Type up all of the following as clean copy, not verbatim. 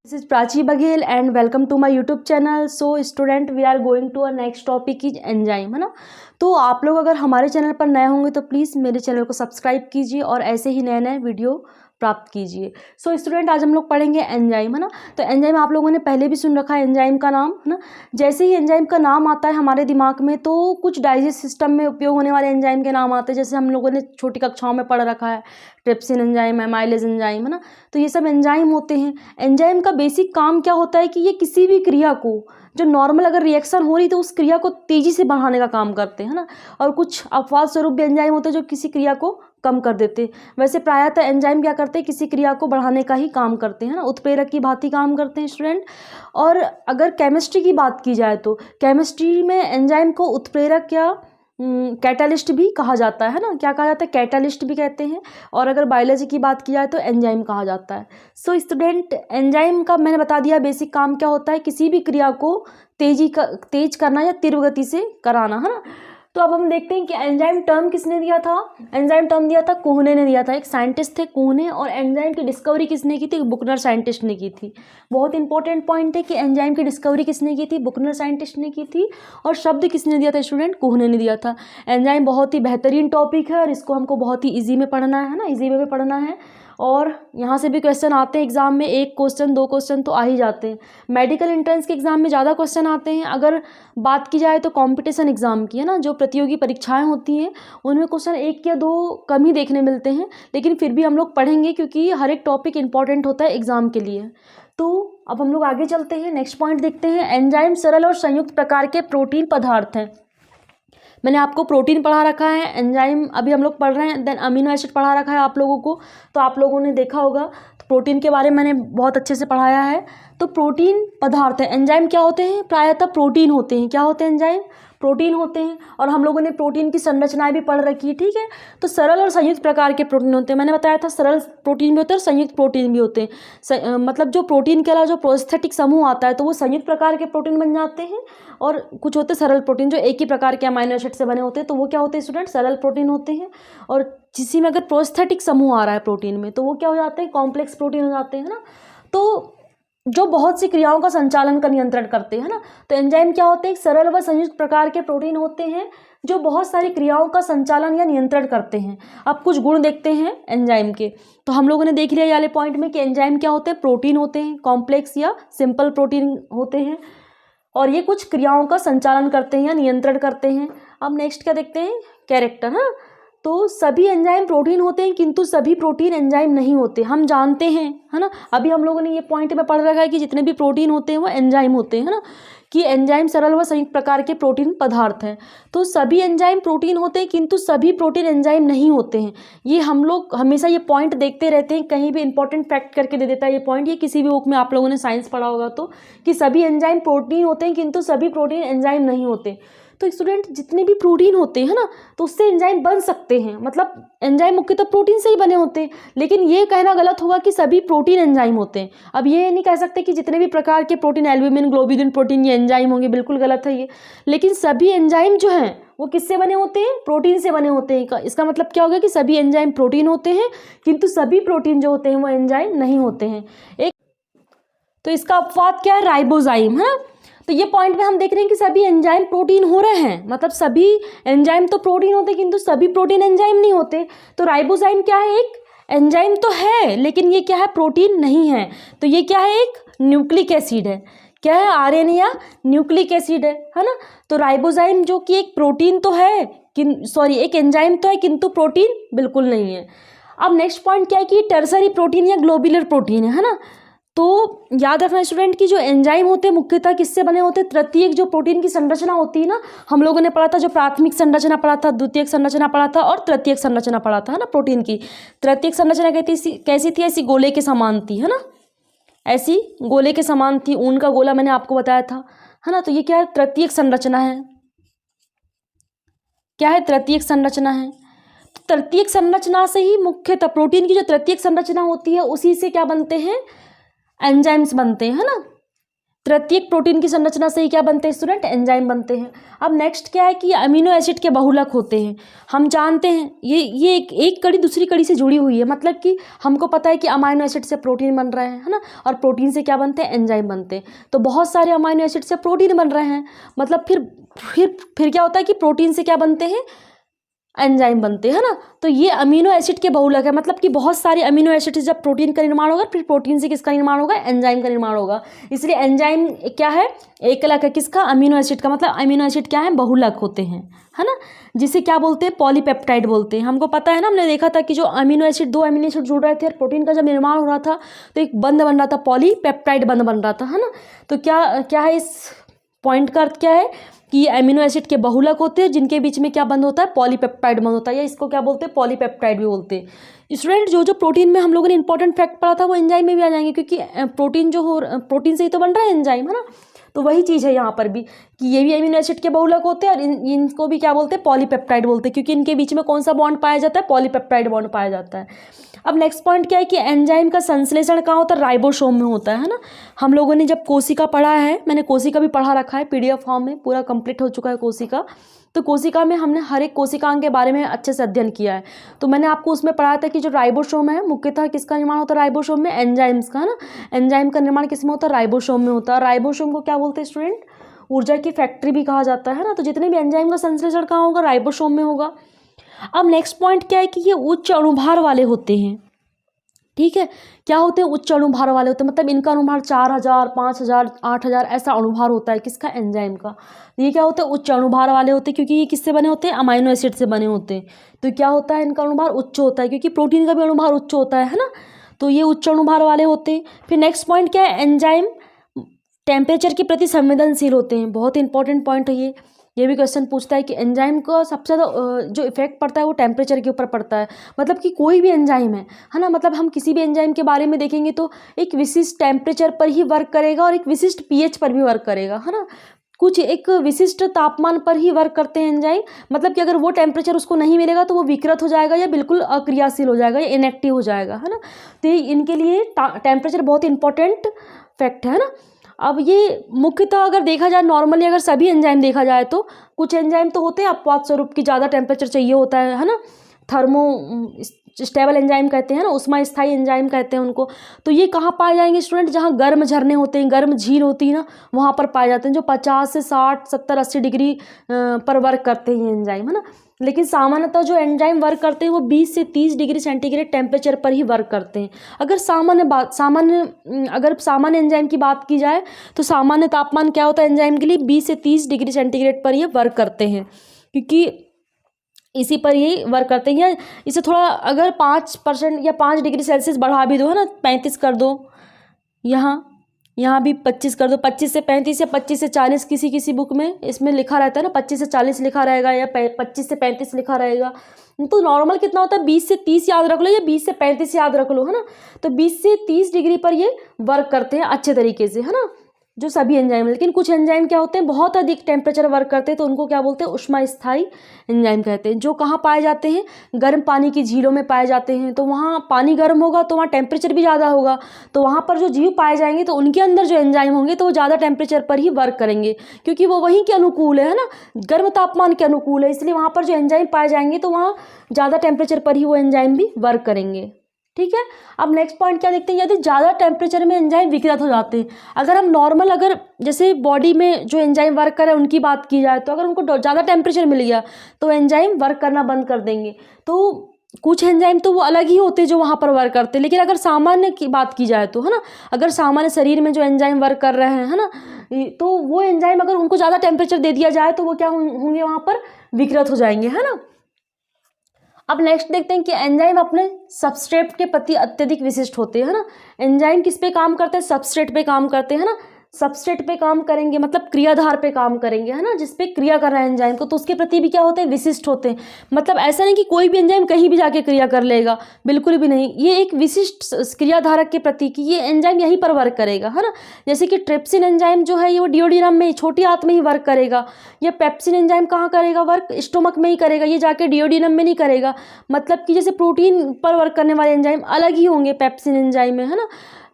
This is Prachi Baghel and welcome to my YouTube channel. So student, we are going to our next topic is enzyme, है ना। तो आप लोग अगर हमारे चैनल पर नए होंगे तो प्लीज़ मेरे चैनल को सब्सक्राइब कीजिए और ऐसे ही नए नए वीडियो प्राप्त कीजिए। सो स्टूडेंट, आज हम लोग पढ़ेंगे एंजाइम, है ना। तो एंजाइम आप लोगों ने पहले भी सुन रखा है एंजाइम का नाम, है ना। जैसे ही एंजाइम का नाम आता है हमारे दिमाग में तो कुछ डाइजेस्ट सिस्टम में उपयोग होने वाले एंजाइम के नाम आते हैं। जैसे हम लोगों ने छोटी कक्षाओं में पढ़ रखा है ट्रिप्सिन एंजाइम, एमाइलेज एंजाइम, है ना। तो ये सब एंजाइम होते हैं। एंजाइम का बेसिक काम क्या होता है कि ये किसी भी क्रिया को, जो नॉर्मल अगर रिएक्शन हो रही तो उस क्रिया को तेजी से बढ़ाने का काम करते हैं, है ना। और कुछ अपवाद स्वरूप भी एंजाइम होते हैं जो किसी क्रिया को कम कर देते हैं। वैसे प्रायतः एंजाइम क्या करते हैं, किसी क्रिया को बढ़ाने का ही काम करते हैं ना, उत्प्रेरक की भांति काम करते हैं स्टूडेंट। और अगर केमिस्ट्री की बात की जाए तो केमिस्ट्री में एंजाइम को उत्प्रेरक या कैटालिस्ट भी कहा जाता है ना। क्या कहा जाता है, कैटालिस्ट भी कहते हैं। और अगर बायोलॉजी की बात की जाए तो एंजाइम कहा जाता है। सो स्टूडेंट, एंजाइम का मैंने बता दिया बेसिक काम क्या होता है, किसी भी क्रिया को तेज करना या तीव्र गति से कराना, है ना। तो अब हम देखते हैं कि एंजाइम टर्म किसने दिया था। एंजाइम टर्म दिया था कोहने ने दिया था, एक साइंटिस्ट थे कोहने। और एंजाइम की डिस्कवरी किसने की थी, बुकनर साइंटिस्ट ने की थी। बहुत इंपॉर्टेंट पॉइंट है कि एंजाइम की डिस्कवरी किसने की थी, बुकनर साइंटिस्ट ने की थी। और शब्द किसने दिया था स्टूडेंट, कोहने ने दिया था। एंजाइम बहुत ही बेहतरीन टॉपिक है और इसको हमको बहुत ही ईजी में पढ़ना है ना, ईजी वे में पढ़ना है। और यहाँ से भी क्वेश्चन आते हैं एग्जाम में, एक क्वेश्चन दो क्वेश्चन तो आ ही जाते हैं। मेडिकल एंट्रेंस के एग्जाम में ज़्यादा क्वेश्चन आते हैं। अगर बात की जाए तो कंपटीशन एग्जाम की, है ना, जो प्रतियोगी परीक्षाएं होती हैं उनमें क्वेश्चन एक या दो कम ही देखने मिलते हैं, लेकिन फिर भी हम लोग पढ़ेंगे क्योंकि हर एक टॉपिक इंपॉर्टेंट होता है एग्जाम के लिए। तो अब हम लोग आगे चलते हैं, नेक्स्ट पॉइंट देखते हैं। एंजाइम सरल और संयुक्त प्रकार के प्रोटीन पदार्थ हैं। मैंने आपको प्रोटीन पढ़ा रखा है, एंजाइम अभी हम लोग पढ़ रहे हैं, देन अमीनो एसिड पढ़ा रखा है आप लोगों को। तो आप लोगों ने देखा होगा, तो प्रोटीन के बारे में मैंने बहुत अच्छे से पढ़ाया है। तो प्रोटीन पदार्थ है, एंजाइम क्या होते हैं, प्रायतः प्रोटीन होते हैं। क्या होते हैं, एंजाइम प्रोटीन होते हैं। और हम लोगों ने प्रोटीन की संरचनाएं भी पढ़ रखी है, ठीक है। तो सरल और संयुक्त प्रकार के प्रोटीन होते हैं। मैंने बताया था सरल प्रोटीन भी होते हैं और संयुक्त प्रोटीन भी होते हैं। मतलब जो प्रोटीन के अलावा जो प्रोस्थेटिक समूह आता है तो वो संयुक्त प्रकार के प्रोटीन बन जाते हैं। और कुछ होते हैं सरल प्रोटीन जो एक ही प्रकार के अमाइनो एसिड से बने होते हैं, तो वो क्या होते हैं स्टूडेंट, सरल प्रोटीन होते हैं। और किसी में अगर प्रोस्थेटिक समूह आ रहा है प्रोटीन में तो वो क्या हो जाते हैं, कॉम्प्लेक्स प्रोटीन हो जाते हैं ना। तो जो बहुत सी क्रियाओं का संचालन का नियंत्रण करते हैं ना। तो एंजाइम क्या होते हैं, सरल व संयुक्त प्रकार के प्रोटीन होते हैं जो बहुत सारी क्रियाओं का संचालन या नियंत्रण करते हैं। अब कुछ गुण देखते हैं एंजाइम के। तो हम लोगों ने देख लिया ये वाले पॉइंट में कि एंजाइम क्या होते हैं, प्रोटीन होते हैं, कॉम्प्लेक्स या सिंपल प्रोटीन होते हैं। और ये कुछ क्रियाओं का संचालन करते हैं या नियंत्रण करते हैं। अब नेक्स्ट क्या देखते हैं, कैरेक्टर, हाँ। तो सभी एंजाइम प्रोटीन होते हैं किंतु सभी प्रोटीन एंजाइम नहीं होते, हम जानते हैं, है ना। अभी हम लोगों ने ये पॉइंट में पढ़ रखा है कि जितने भी प्रोटीन होते हैं वो एंजाइम होते हैं, है ना, कि एंजाइम सरल व संयुक्त प्रकार के प्रोटीन पदार्थ हैं। तो सभी एंजाइम प्रोटीन होते हैं किंतु सभी प्रोटीन एंजाइम नहीं होते हैं। ये हम लोग हमेशा ये पॉइंट देखते रहते हैं, कहीं भी इंपॉर्टेंट फैक्ट करके दे देता है ये पॉइंट। ये किसी भी बुक में आप लोगों ने साइंस पढ़ा होगा तो, कि सभी एंजाइम प्रोटीन होते हैं किंतु सभी प्रोटीन एंजाइम नहीं होते। तो स्टूडेंट, जितने भी प्रोटीन होते हैं ना तो उससे एंजाइम बन सकते हैं, मतलब एंजाइम मुख्यतः प्रोटीन से ही बने होते हैं। लेकिन ये कहना गलत होगा कि सभी प्रोटीन एंजाइम होते हैं। अब ये नहीं कह सकते कि जितने भी प्रकार के प्रोटीन, एल्ब्यूमिन, ग्लोबुलिन प्रोटीन, ये एंजाइम होंगे, बिल्कुल गलत है ये। लेकिन सभी एंजाइम जो हैं वो किससे बने होते हैं, प्रोटीन से बने होते हैं। इसका मतलब क्या होगा कि सभी एंजाइम प्रोटीन होते हैं किंतु सभी प्रोटीन जो होते हैं वो एंजाइम नहीं होते हैं। एक तो इसका अपवाद क्या है, राइबोजाइम, है ना। तो ये पॉइंट में हम देख रहे हैं कि सभी एंजाइम प्रोटीन हो रहे हैं, मतलब सभी एंजाइम तो प्रोटीन होते हैं किंतु सभी प्रोटीन एंजाइम नहीं होते। तो राइबोजाइम क्या है, एक एंजाइम तो है लेकिन ये क्या है, प्रोटीन नहीं है। तो ये क्या है, एक न्यूक्लिक एसिड है। क्या है, आरएनए या न्यूक्लिक एसिड है ना। तो राइबोजाइम जो कि एक प्रोटीन तो है, एक एंजाइम तो है किंतु प्रोटीन बिल्कुल नहीं है। अब नेक्स्ट पॉइंट क्या है कि टर्सरी प्रोटीन या ग्लोबुलर प्रोटीन है ना। तो याद रखना स्टूडेंट कि जो एंजाइम होते हैं मुख्यतः किससे बने होते हैं, तृतीयक जो प्रोटीन की संरचना होती है ना, हम लोगों ने पढ़ा था, जो प्राथमिक संरचना पढ़ा था, द्वितीयक संरचना पढ़ा था और तृतीयक संरचना पढ़ा था, है ना, प्रोटीन की। तृतीयक संरचना कैसी थी, ऐसी गोले के समान थी, है ना, ऐसी गोले के समान थी, ऊन का गोला मैंने आपको बताया था, है ना। तो ये क्या है, तृतीयक संरचना है। क्या है, तृतीयक संरचना है। तो तृतीयक संरचना से ही मुख्यतः प्रोटीन की जो तृतीयक संरचना होती है उसी से क्या बनते हैं, एंजाइम्स बनते हैं, है ना। तृतीयक प्रोटीन की संरचना से ही क्या बनते हैं स्टूडेंट, एंजाइम बनते हैं। अब नेक्स्ट क्या है कि अमीनो एसिड के बहुलक होते हैं। हम जानते हैं ये एक कड़ी दूसरी कड़ी से जुड़ी हुई है, मतलब कि हमको पता है कि अमीनो एसिड से प्रोटीन बन रहे हैं, है ना, और प्रोटीन से क्या बनते हैं, एंजाइम बनते हैं। तो बहुत सारे अमीनो एसिड से प्रोटीन बन रहे हैं, मतलब फिर क्या होता है कि प्रोटीन से क्या बनते हैं, एंजाइम बनते हैं, है ना। तो ये अमीनो एसिड के बहुलक है, मतलब कि बहुत सारे अमीनो एसिड से जब प्रोटीन का निर्माण होगा, फिर प्रोटीन से किसका निर्माण होगा, एंजाइम का निर्माण होगा। इसलिए एंजाइम क्या है, एकलक है किसका, अमीनो एसिड का। मतलब अमीनो एसिड क्या है, बहुलक होते हैं, है ना, जिसे क्या बोलते हैं, पॉलीपेप्टाइड बोलते हैं। हमको पता है ना, हमने देखा था कि जो अमीनो एसिड, दो अमीनो एसिड जुड़ रहे थे और प्रोटीन का जब निर्माण हो रहा था तो एक बंध बन रहा था, पॉलीपेप्टाइड बंध बन रहा था, है ना। तो क्या है, इस पॉइंट का अर्थ क्या है कि ये अमीनो एसिड के बहुलक होते हैं जिनके बीच में क्या बंध होता है, पॉलीपेप्टाइड बंध होता है, या इसको क्या बोलते हैं, पॉलीपेप्टाइड भी बोलते हैं। स्टूडेंट जो प्रोटीन में हम लोगों ने इंपॉर्टेंट फैक्ट पढ़ा था वो एंजाइम में भी आ जाएंगे, क्योंकि प्रोटीन से ही तो बन रहा है एंजाइम, है ना। तो वही चीज़ है यहाँ पर भी कि ये भी अमीनो एसिड के बहुलक होते हैं और इनको भी क्या बोलते हैं, पॉलीपेप्टाइड बोलते हैं, क्योंकि इनके बीच में कौन सा बॉन्ड पाया जाता है, पॉलीपेप्टाइड बॉन्ड पाया जाता है। अब नेक्स्ट पॉइंट क्या है कि एंजाइम का संश्लेषण कहाँ होता है, राइबोसोम में होता है ना। हम लोगों ने जब कोशिका पढ़ा है, मैंने कोशिका भी पढ़ा रखा है पीडीएफ फॉर्म में, पूरा कंप्लीट हो चुका है कोशिका। तो कोशिका में हमने हर एक कोशिकांग के बारे में अच्छे से अध्ययन किया है। तो मैंने आपको उसमें पढ़ाया था कि जो राइबोसोम है मुख्यतः किसका निर्माण होता है, राइबोसोम में, एंजाइम्स का, है ना। एंजाइम का निर्माण किस में होता है, राइबोसोम में होता है। राइबोसोम को क्या बोलते हैं स्टूडेंट, ऊर्जा की फैक्ट्री भी कहा जाता है ना। तो जितने भी एंजाइम का संश्लेषण कहाँ होगा, राइबोसोम में होगा। अब नेक्स्ट पॉइंट क्या है कि ये उच्च अणुभार वाले होते हैं, ठीक है। क्या होते हैं, उच्च अणुभार वाले होते हैं, मतलब इनका अणुभार 4000, 5000, 8000 ऐसा अणुभार होता है किसका, एंजाइम का। ये क्या होता है, उच्च अणुभार वाले होते हैं, क्योंकि ये किससे बने होते हैं, अमाइनो एसिड से बने होते हैं। तो क्या होता है, इनका अणुभार उच्च होता है, क्योंकि प्रोटीन का भी अणुभार उच्च होता है ना। तो ये उच्च अणुभार वाले होते हैं। फिर नेक्स्ट पॉइंट क्या है, एंजाइम टेम्परेचर के प्रति संवेदनशील होते हैं। बहुत इंपॉर्टेंट पॉइंट है ये भी क्वेश्चन पूछता है कि एंजाइम का सबसे ज़्यादा जो इफेक्ट पड़ता है वो टेम्परेचर के ऊपर पड़ता है। मतलब कि कोई भी एंजाइम है ना, मतलब हम किसी भी एंजाइम के बारे में देखेंगे तो एक विशिष्ट टेम्परेचर पर ही वर्क करेगा और एक विशिष्ट पीएच पर भी वर्क करेगा, है ना। कुछ एक विशिष्ट तापमान पर ही वर्क करते हैं एंजाइम, मतलब कि अगर वो टेम्परेचर उसको नहीं मिलेगा तो वो विकृत हो जाएगा या बिल्कुल अक्रियाशील हो जाएगा या इनएक्टिव हो जाएगा, है ना। तो इनके लिए टेम्परेचर बहुत इंपॉर्टेंट फैक्ट है ना। अब ये मुख्यतः अगर देखा जाए नॉर्मली, अगर सभी एंजाइम देखा जाए तो कुछ एंजाइम तो होते हैं अपवाद स्वरूप की ज़्यादा टेम्परेचर चाहिए होता है ना। थर्मो स्टेबल एंजाइम कहते हैं ना, उष्मा स्थायी एंजाइम कहते हैं उनको। तो ये कहाँ पाए जाएंगे स्टूडेंट, जहाँ गर्म झरने होते हैं, गर्म झील होती है ना, वहाँ पर पाए जाते हैं, जो 50 से 60, 70, 80 डिग्री पर वर्क करते हैं एंजाइम, है ना। लेकिन सामान्यतः जो एंजाइम वर्क करते हैं वो 20 से 30 डिग्री सेंटीग्रेड टेम्परेचर पर ही वर्क करते हैं। अगर सामान्य एंजाइम की बात की जाए तो सामान्य तापमान क्या होता है एंजाइम के लिए, 20 से 30 डिग्री सेंटीग्रेड पर ये वर्क करते हैं, क्योंकि इसी पर ही वर्क करते हैं। या इसे थोड़ा अगर 5% या 5 डिग्री सेल्सियस बढ़ा भी दो, है ना, 35 कर दो, यहाँ भी 25 कर दो, 25 से 35 या 25 से 40, किसी बुक में इसमें लिखा रहता है ना 25 से 40 लिखा रहेगा या 25 से 35 लिखा रहेगा। तो नॉर्मल कितना होता है, 20 से 30 याद रख लो या 20 से 35 याद रख लो, है ना। तो 20 से 30 डिग्री पर ये वर्क करते हैं अच्छे तरीके से, है ना, जो सभी एंजाइम। लेकिन कुछ एंजाइम क्या होते हैं, बहुत अधिक टेम्परेचर वर्क करते हैं, तो उनको क्या बोलते हैं, उष्मा स्थायी एंजाइम कहते हैं। जो कहाँ पाए जाते हैं, गर्म पानी की झीलों में पाए जाते हैं। तो वहाँ पानी गर्म होगा तो वहाँ टेम्परेचर भी ज़्यादा होगा, तो वहाँ पर जो जीव पाए जाएंगे तो उनके अंदर जो एंजाइम होंगे तो वो ज़्यादा टेम्परेचर पर ही वर्क करेंगे, क्योंकि वो वहीं के अनुकूल है ना, गर्म तापमान के अनुकूल है। इसलिए वहाँ पर जो एंजाइम पाए जाएंगे तो वहाँ ज़्यादा टेम्परेचर पर ही वो एंजाइम भी वर्क करेंगे, ठीक है। अब नेक्स्ट पॉइंट क्या देखते हैं, यदि ज़्यादा टेम्परेचर में एंजाइम विकृत हो जाते हैं। अगर हम नॉर्मल, अगर जैसे बॉडी में जो एंजाइम वर्क कर रहे हैं उनकी बात की जाए तो अगर उनको ज़्यादा टेम्परेचर मिल गया तो एंजाइम वर्क करना बंद कर देंगे। तो कुछ एंजाइम तो वो अलग ही होते हैं जो वहाँ पर वर्क करते हैं। लेकिन अगर सामान्य की बात की जाए तो, है ना, अगर सामान्य शरीर में जो एंजाइम वर्क कर रहे हैं, है ना, तो वो एंजाइम अगर उनको ज़्यादा टेम्परेचर दे दिया जाए तो वो क्या होंगे, वहाँ पर विकृत हो जाएंगे, है ना। अब नेक्स्ट देखते हैं कि एंजाइम अपने सबस्ट्रेट के प्रति अत्यधिक विशिष्ट होते हैं, है ना। एंजाइम किस पे काम करते हैं, सबस्ट्रेट पे काम करते हैं, है ना। सबस्ट्रेट पे काम करेंगे मतलब क्रियाधार पे काम करेंगे, है ना, जिसपे क्रिया कर रहा है एंजाइम को, तो उसके प्रति भी क्या होते हैं, विशिष्ट होते हैं। मतलब ऐसा नहीं कि कोई भी एंजाइम कहीं भी जाके क्रिया कर लेगा, बिल्कुल भी नहीं। ये एक विशिष्ट क्रियाधारक के प्रति कि ये एंजाइम यहीं पर वर्क करेगा, है ना। जैसे कि ट्रिप्सिन एंजाइम जो है ये वो डिओडिनम में, छोटी आंत में ही वर्क करेगा। या पेप्सिन एंजाइम कहाँ करेगा वर्क, स्टोमक में ही करेगा, ये जाके डिओडिनम में नहीं करेगा। मतलब कि जैसे प्रोटीन पर वर्क करने वाले एंजाइम अलग ही होंगे पेप्सिन एंजाइम में, है ना।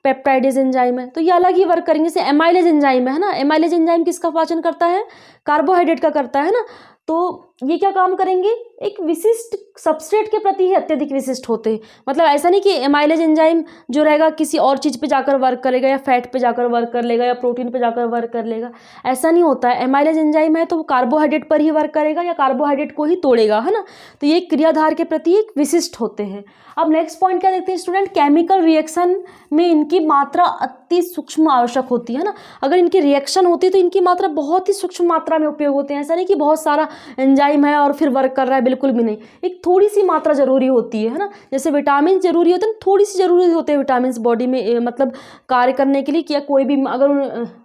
पेप्टाइडेज एंजाइम है, तो ये अलग ही वर्क करेंगे। जैसे एमाइलेज एंजाइम है ना, एमाइलेज एंजाइम किसका पाचन करता है, कार्बोहाइड्रेट का करता है ना। तो ये क्या काम करेंगे, एक विशिष्ट सबस्ट्रेट के प्रति ही अत्यधिक विशिष्ट होते हैं। मतलब ऐसा नहीं कि एमाइलेज एंजाइम जो रहेगा किसी और चीज़ पे जाकर वर्क करेगा, या फैट पे जाकर वर्क कर लेगा, या प्रोटीन पे जाकर वर्क कर लेगा, ऐसा नहीं होता है। एमाइलेज एंजाइम है तो वो कार्बोहाइड्रेट पर ही वर्क करेगा या कार्बोहाइड्रेट को ही तोड़ेगा, है ना। तो ये क्रियाधार के प्रति एक विशिष्ट होते हैं। अब नेक्स्ट पॉइंट क्या देखते हैं स्टूडेंट, केमिकल रिएक्शन में इनकी मात्रा अति सूक्ष्म आवश्यक होती है ना। अगर इनकी रिएक्शन होती है तो इनकी मात्रा बहुत ही सूक्ष्म मात्रा में उपयोग होते हैं। ऐसा नहीं कि बहुत सारा एंजाइम है और फिर वर्क कर रहा है, बिल्कुल भी नहीं। एक थोड़ी सी मात्रा जरूरी होती है ना। जैसे विटामिन जरूरी होते हैं, थोड़ी सी जरूरी होते हैं विटामिन बॉडी में मतलब कार्य करने के लिए, कि कोई भी अगर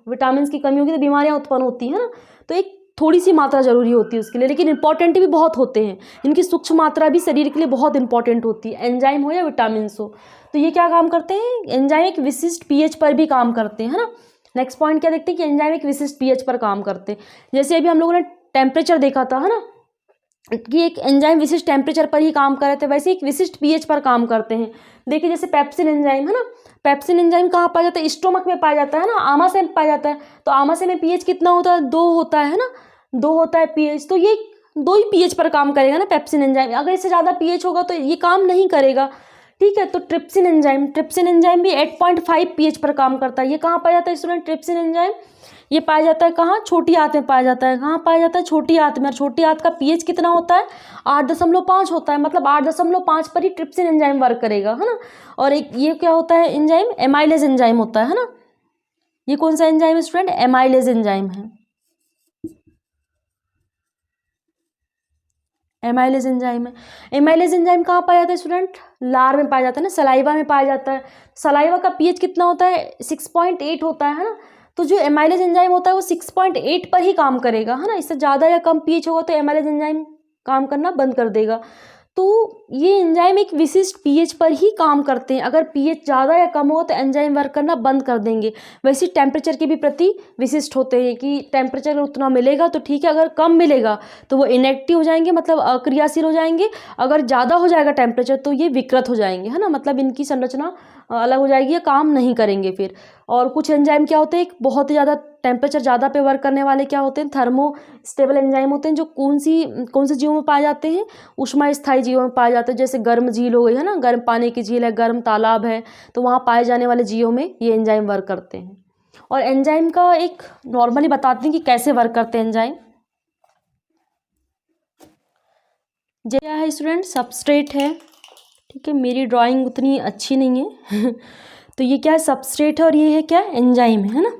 विटामिन की कमी होगी तो बीमारियां उत्पन्न होती है ना। तो एक थोड़ी सी मात्रा जरूरी होती है उसके लिए, लेकिन इंपॉर्टेंट भी बहुत होते हैं। इनकी सूक्ष्म मात्रा भी शरीर के लिए बहुत इंपॉर्टेंट होती है, एंजाइम हो या विटामिन हो। तो ये क्या काम करते हैं, एंजाइम एक विशिष्ट पीएच पर भी काम करते हैं, है ना। नेक्स्ट पॉइंट क्या देखते हैं कि एंजाइम एक विशिष्ट पीएच पर काम करते हैं। जैसे अभी हम लोगों ने टेम्परेचर देखा था, है ना, कि एक एंजाइम विशिष्ट टेम्परेचर पर ही काम कर रहे थे, वैसे एक विशिष्ट पीएच पर काम करते हैं। देखिए जैसे पेप्सिन एंजाइम है ना, पेप्सिन एंजाइम कहाँ पाया जाता है, स्टोमक में पाया जाता है ना, आमाशय में पाया जाता है। तो आमाशय में पीएच कितना होता है, 2 होता है ना, 2 होता है पीएच। तो ये 2 ही पीएच पर काम करेगा ना पेप्सिन एंजाइम। अगर इससे ज़्यादा पीएच होगा तो ये काम नहीं करेगा, ठीक है। तो ट्रिप्सिन एंजाइम भी 8.5 पीएच पर काम करता है। ये कहाँ पाया जाता है स्टूडेंट, ट्रिप्सिन एंजाइम ये पाया जाता है कहाँ, छोटी आंत में पाया जाता है। कहाँ पाया जाता है, छोटी आंत में। और छोटी आंत का पीएच कितना होता है, 8.5 होता है। मतलब 8.5 पर ही ट्रिप्सिन एंजाइम वर्क करेगा, है ना। और एक ये क्या होता है एंजाइम, एमाइलेज एंजाइम होता है ना। ये कौन सा एंजाइम है स्टूडेंट, एमाइलेज एंजाइम है। एमाइलेज एंजाइम है। एमाइलेज एंजाइम कहाँ पाया जाता है स्टूडेंट, लार में पाया जाता है ना, सलाइवा में पाया जाता है। सलाइवा का पीएच कितना होता है, 6.8 होता है ना। तो जो एमाइलेज एंजाइम होता है वो 6.8 पर ही काम करेगा, है ना। इससे ज़्यादा या कम पीएच होगा तो एमाइलेज एंजाइम काम करना बंद कर देगा। तो ये एंजाइम एक विशिष्ट पीएच पर ही काम करते हैं। अगर पीएच ज़्यादा या कम हो तो एंजाइम वर्क करना बंद कर देंगे। वैसे टेम्परेचर के भी प्रति विशिष्ट होते हैं कि टेम्परेचर उतना मिलेगा तो ठीक है, अगर कम मिलेगा तो वो इनएक्टिव हो जाएंगे, मतलब अक्रियाशील हो जाएंगे। अगर ज़्यादा हो जाएगा टेम्परेचर तो ये विकृत हो जाएंगे, है ना। मतलब इनकी संरचना अलग हो जाएगी, या काम नहीं करेंगे फिर। और कुछ एंजाइम क्या होते हैं, बहुत ही ज़्यादा टेम्परेचर ज़्यादा पे वर्क करने वाले क्या होते हैं, थर्मो स्टेबल एंजाइम होते हैं, जो कौन से जीवों में पाए जाते हैं, उष्मा स्थायी जीवों में पाए जाते हैं। जैसे गर्म झील हो गई, है ना, गर्म पानी की झील है, गर्म तालाब है, तो वहाँ पाए जाने वाले जीवों में ये एंजाइम वर्क करते हैं। और एंजाइम का एक नॉर्मली बताते हैं कि कैसे वर्क करते हैं एंजाइम। जो क्या है स्टूडेंट, सबस्ट्रेट है, ठीक है। मेरी ड्राइंग उतनी अच्छी नहीं है तो ये क्या है, सबस्ट्रेट है, और ये है क्या, एंजाइम है ना।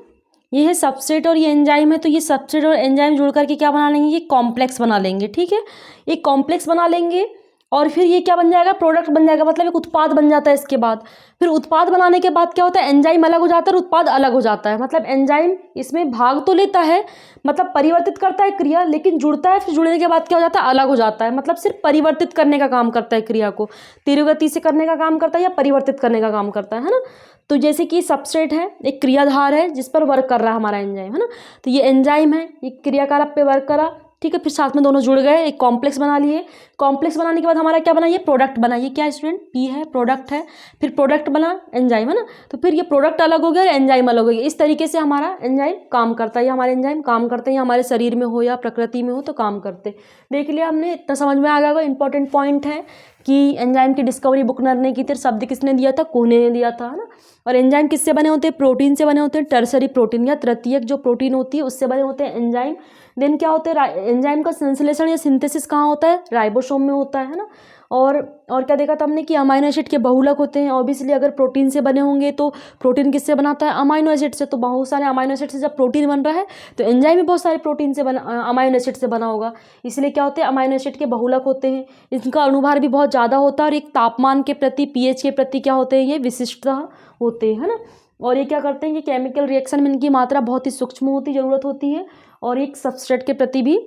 ये है सबस्ट्रेट और ये एंजाइम है। तो ये सबस्ट्रेट और एंजाइम जुड़ करके क्या बना लेंगे, ये कॉम्प्लेक्स बना लेंगे, ठीक है। एक कॉम्प्लेक्स बना लेंगे और फिर ये क्या बन जाएगा, प्रोडक्ट बन जाएगा, मतलब एक उत्पाद बन जाता है। इसके बाद फिर उत्पाद बनाने के बाद क्या होता है, एंजाइम अलग हो जाता है और उत्पाद अलग हो जाता है। मतलब एंजाइम इसमें भाग तो लेता है, मतलब परिवर्तित करता है क्रिया, लेकिन जुड़ता है, फिर जुड़ने के बाद क्या हो जाता है, अलग हो जाता है। मतलब सिर्फ परिवर्तित करने का काम करता है, क्रिया को तीव्र गति से करने का काम करता है या परिवर्तित करने का काम करता है ना। तो जैसे कि सबस्ट्रेट है, एक क्रियाधार है जिस पर वर्क कर रहा है हमारा एंजाइम, है ना। तो ये एंजाइम है, ये क्रियाकलाप पे वर्क करा, ठीक है। फिर साथ में दोनों जुड़ गए, एक कॉम्प्लेक्स बना लिए। कॉम्प्लेक्स बनाने के बाद हमारा क्या बना, ये प्रोडक्ट बना। ये क्या है स्टूडेंट, पी है, प्रोडक्ट है। फिर प्रोडक्ट बना एंजाइम, है ना। तो फिर ये प्रोडक्ट अलग हो गया और एंजाइम अलग हो गया। इस तरीके से हमारा एंजाइम काम करता है। हमारे एंजाइम काम करते हैं, हमारे शरीर में हो या प्रकृति में हो तो काम करते। देख लिया हमने, इतना समझ में आ गया। इंपॉर्टेंट पॉइंट है कि एंजाइम की डिस्कवरी बुकनर ने की थी। शब्द किसने दिया था, कोहने ने दिया था, है ना। और एंजाइम किससे बने होते हैं, प्रोटीन से बने होते हैं। टर्सरी प्रोटीन या तृतीयक जो प्रोटीन होती है उससे बने होते हैं एंजाइम। देन क्या होते हैं, एंजाइम का संश्लेषण या सिंथेसिस कहाँ होता है, राइबोसोम में होता है ना। और क्या देखा था हमने कि अमाइनो एसिड के बहुलक होते हैं। ऑब्वियसली अगर प्रोटीन से बने होंगे तो प्रोटीन किससे बनाता है, अमाइनो एसिड से। तो बहुत सारे अमाइनो एसिड से जब प्रोटीन बन रहा है तो एंजाइम भी बहुत सारे प्रोटीन से बना, अमाइनो एसिड से बना होगा। इसलिए क्या होते हैं, अमाइनो एसिड के बहुलक होते हैं। इनका अणुभार भी बहुत ज़्यादा होता है और एक तापमान के प्रति, पीएच के प्रति क्या होते हैं, ये विशिष्टता होते हैं, है ना। और ये क्या करते हैं, ये केमिकल रिएक्शन में इनकी मात्रा बहुत ही सूक्ष्म होती जरूरत होती है, और एक सबस्ट्रेट के प्रति भी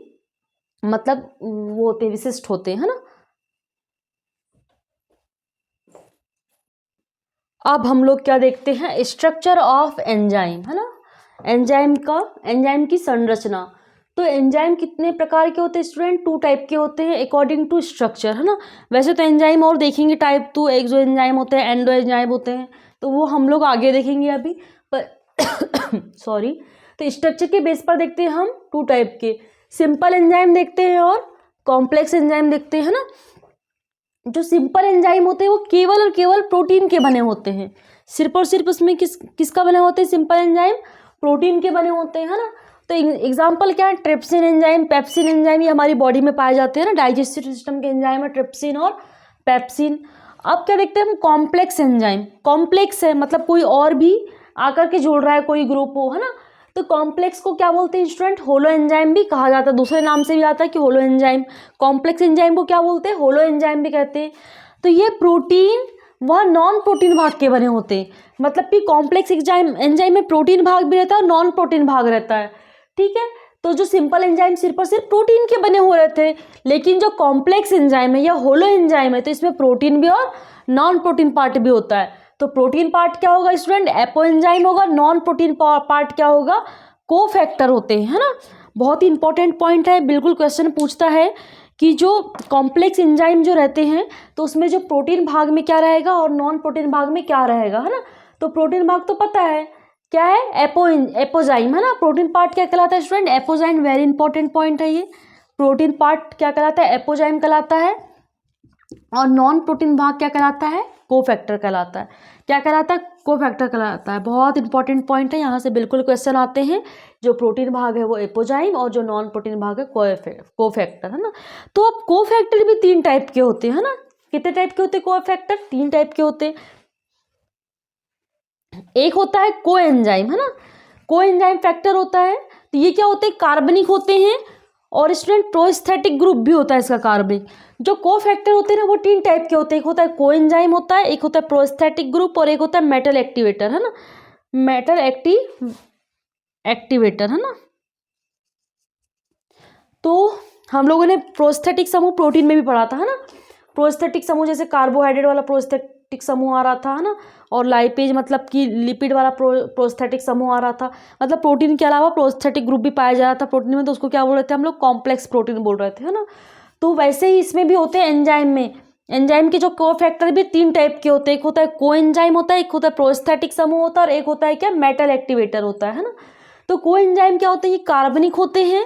मतलब वो होते हैं, विशिष्ट होते हैं, है ना। अब हम लोग क्या देखते हैं, स्ट्रक्चर ऑफ एंजाइम, है ना। एंजाइम की संरचना। तो एंजाइम कितने प्रकार के होते हैं स्टूडेंट, 2 टाइप के होते हैं अकॉर्डिंग टू स्ट्रक्चर, है ना। वैसे तो एंजाइम और देखेंगे टाइप 2, एक जो एंजाइम होते हैं एंडो एंजाइम होते हैं, तो वो हम लोग आगे देखेंगे अभी पर सॉरी। तो स्ट्रक्चर के बेस पर देखते हैं हम टू टाइप के, सिंपल एंजाइम देखते हैं और कॉम्प्लेक्स एंजाइम देखते हैं ना। जो सिंपल एंजाइम होते हैं वो केवल और केवल प्रोटीन के बने होते हैं, सिर्फ और सिर्फ उसमें किसका बने होते हैं सिंपल एंजाइम, प्रोटीन के बने होते हैं, है ना। तो एग्जाम्पल क्या है, ट्रिप्सिन एंजाइम, पेप्सिन एंजाइम, ये हमारी बॉडी में पाए जाते हैं ना, डाइजेस्टिव सिस्टम के एंजाइम है ट्रिप्सिन और पेप्सिन। अब क्या देखते हैं हम, कॉम्प्लेक्स एंजाइम। कॉम्प्लेक्स है मतलब कोई और भी आकर के जुड़ रहा है, कोई ग्रुप हो, है ना। तो कॉम्प्लेक्स को क्या बोलते हैं स्टूडेंट, होलो एंजाइम भी कहा जाता है, दूसरे नाम से भी आता है कि होलो एंजाइम। कॉम्प्लेक्स एंजाइम को क्या बोलते हैं, होलो एंजाइम भी कहते हैं। तो ये प्रोटीन वह नॉन प्रोटीन भाग के बने होते हैं, मतलब कि कॉम्प्लेक्स एंजाइम में प्रोटीन भाग भी रहता है और नॉन प्रोटीन भाग रहता है, ठीक है। तो जो सिंपल एंजाइम सिर्फ और सिर्फ प्रोटीन के बने हुए रहते हैं, लेकिन जो कॉम्प्लेक्स एंजाइम है या होलो एंजाइम है तो इसमें प्रोटीन भी और नॉन प्रोटीन पार्ट भी होता है। तो प्रोटीन पार्ट क्या होगा स्टूडेंट, एपो एंजाइम होगा, नॉन प्रोटीन पार्ट क्या होगा, कोफैक्टर होते हैं, है ना। बहुत ही इंपॉर्टेंट पॉइंट है, बिल्कुल क्वेश्चन पूछता है कि जो कॉम्प्लेक्स एंजाइम जो रहते हैं तो उसमें जो प्रोटीन भाग में क्या रहेगा और नॉन प्रोटीन भाग में क्या रहेगा, है ना। तो प्रोटीन भाग तो पता है क्या है, एपोजाइम, है ना। प्रोटीन पार्ट क्या कहलाता है student, apoenzyme, very important point है ये। प्रोटीन पार्ट क्या कहलाता है, एपोजाइम कहलाता है, और नॉन प्रोटीन भाग क्या कहलाता है, कोफैक्टर कहलाता है। क्या कहलाता है, कोफैक्टर कहलाता है। बहुत इंपॉर्टेंट पॉइंट है, यहाँ से बिल्कुल क्वेश्चन आते हैं। जो प्रोटीन भाग है वो एपोजाइम और जो नॉन प्रोटीन भाग है कोफैक्टर, है ना। तो अब कोफैक्टर भी 3 टाइप के होते हैं, है ना। कितने टाइप के होते हैं कोफैक्टर, 3 टाइप के होते हैं। एक होता है कोएंजाइम, है ना, कोएंजाइम फैक्टर होता है। तो ये क्या होते हैं, कार्बनिक होते हैं, और स्टूडेंट प्रोस्थेटिक ग्रुप भी होता है इसका कार्बनिक। जो कोफैक्टर होते हैं ना वो 3 टाइप के होते हैं, एक होता है कोएंजाइम होता है, एक होता है प्रोस्थेटिक ग्रुप और एक होता है मेटल एक्टिवेटर, है ना, मेटल एक्टिवेटर, है ना। तो हम लोगों ने प्रोस्थेटिक समूह प्रोटीन में भी पढ़ा था, है ना। प्रोस्थेटिक समूह जैसे कार्बोहाइड्रेट वाला प्रोस्थेटिक समूह आ रहा था, है ना, और लाइपेज मतलब कि लिपिड वाला प्रोस्थेटिक समूह आ रहा था। मतलब प्रोटीन के अलावा प्रोस्थेटिक ग्रुप भी पाया जा रहा था प्रोटीन में, तो उसको क्या बोल रहे थे हम लोग, कॉम्प्लेक्स प्रोटीन बोल रहे थे, है ना। तो वैसे ही इसमें भी होते हैं एंजाइम में। एंजाइम के जो कोफैक्टर भी 3 टाइप के होते हैं, एक होता है कोएंजाइम होता है, एक होता है प्रोस्थेटिक समूह होता है, और एक होता है क्या, मेटल एक्टिवेटर होता है ना। तो कोएंजाइम क्या होते हैं, ये कार्बनिक होते हैं,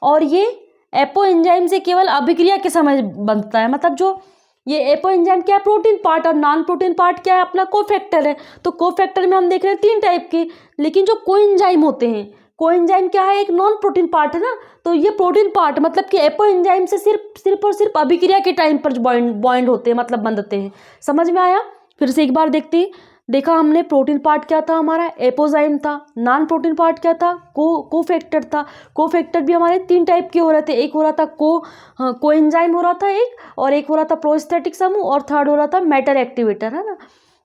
और ये एपो एंजाइम से केवल अभिक्रिया के समय बनता है। मतलब जो ये एपो एंजाइम क्या है, प्रोटीन पार्ट, और नॉन प्रोटीन पार्ट क्या है, अपना कोफैक्टर है। तो कोफैक्टर में हम देख रहे हैं 3 टाइप के, लेकिन जो कोएंजाइम होते हैं, कोएंजाइम क्या है, एक नॉन प्रोटीन पार्ट है ना। तो ये प्रोटीन पार्ट मतलब कि एपो एंजाइम से सिर्फ और सिर्फ अभिक्रिया के टाइम पर बॉन्ड होते हैं, मतलब बंधते हैं। समझ में आया, फिर से एक बार देखते हैं। देखा हमने प्रोटीन पार्ट क्या था हमारा, एपोजाइम था। नॉन प्रोटीन पार्ट क्या था, कोफैक्टर था। कोफैक्टर भी हमारे 3 टाइप के हो रहे थे, एक हो रहा था कोएंजाइम हो रहा था एक, और एक हो रहा था प्रोस्थेटिक समूह, और थर्ड हो रहा था मेटल एक्टिवेटर, है ना।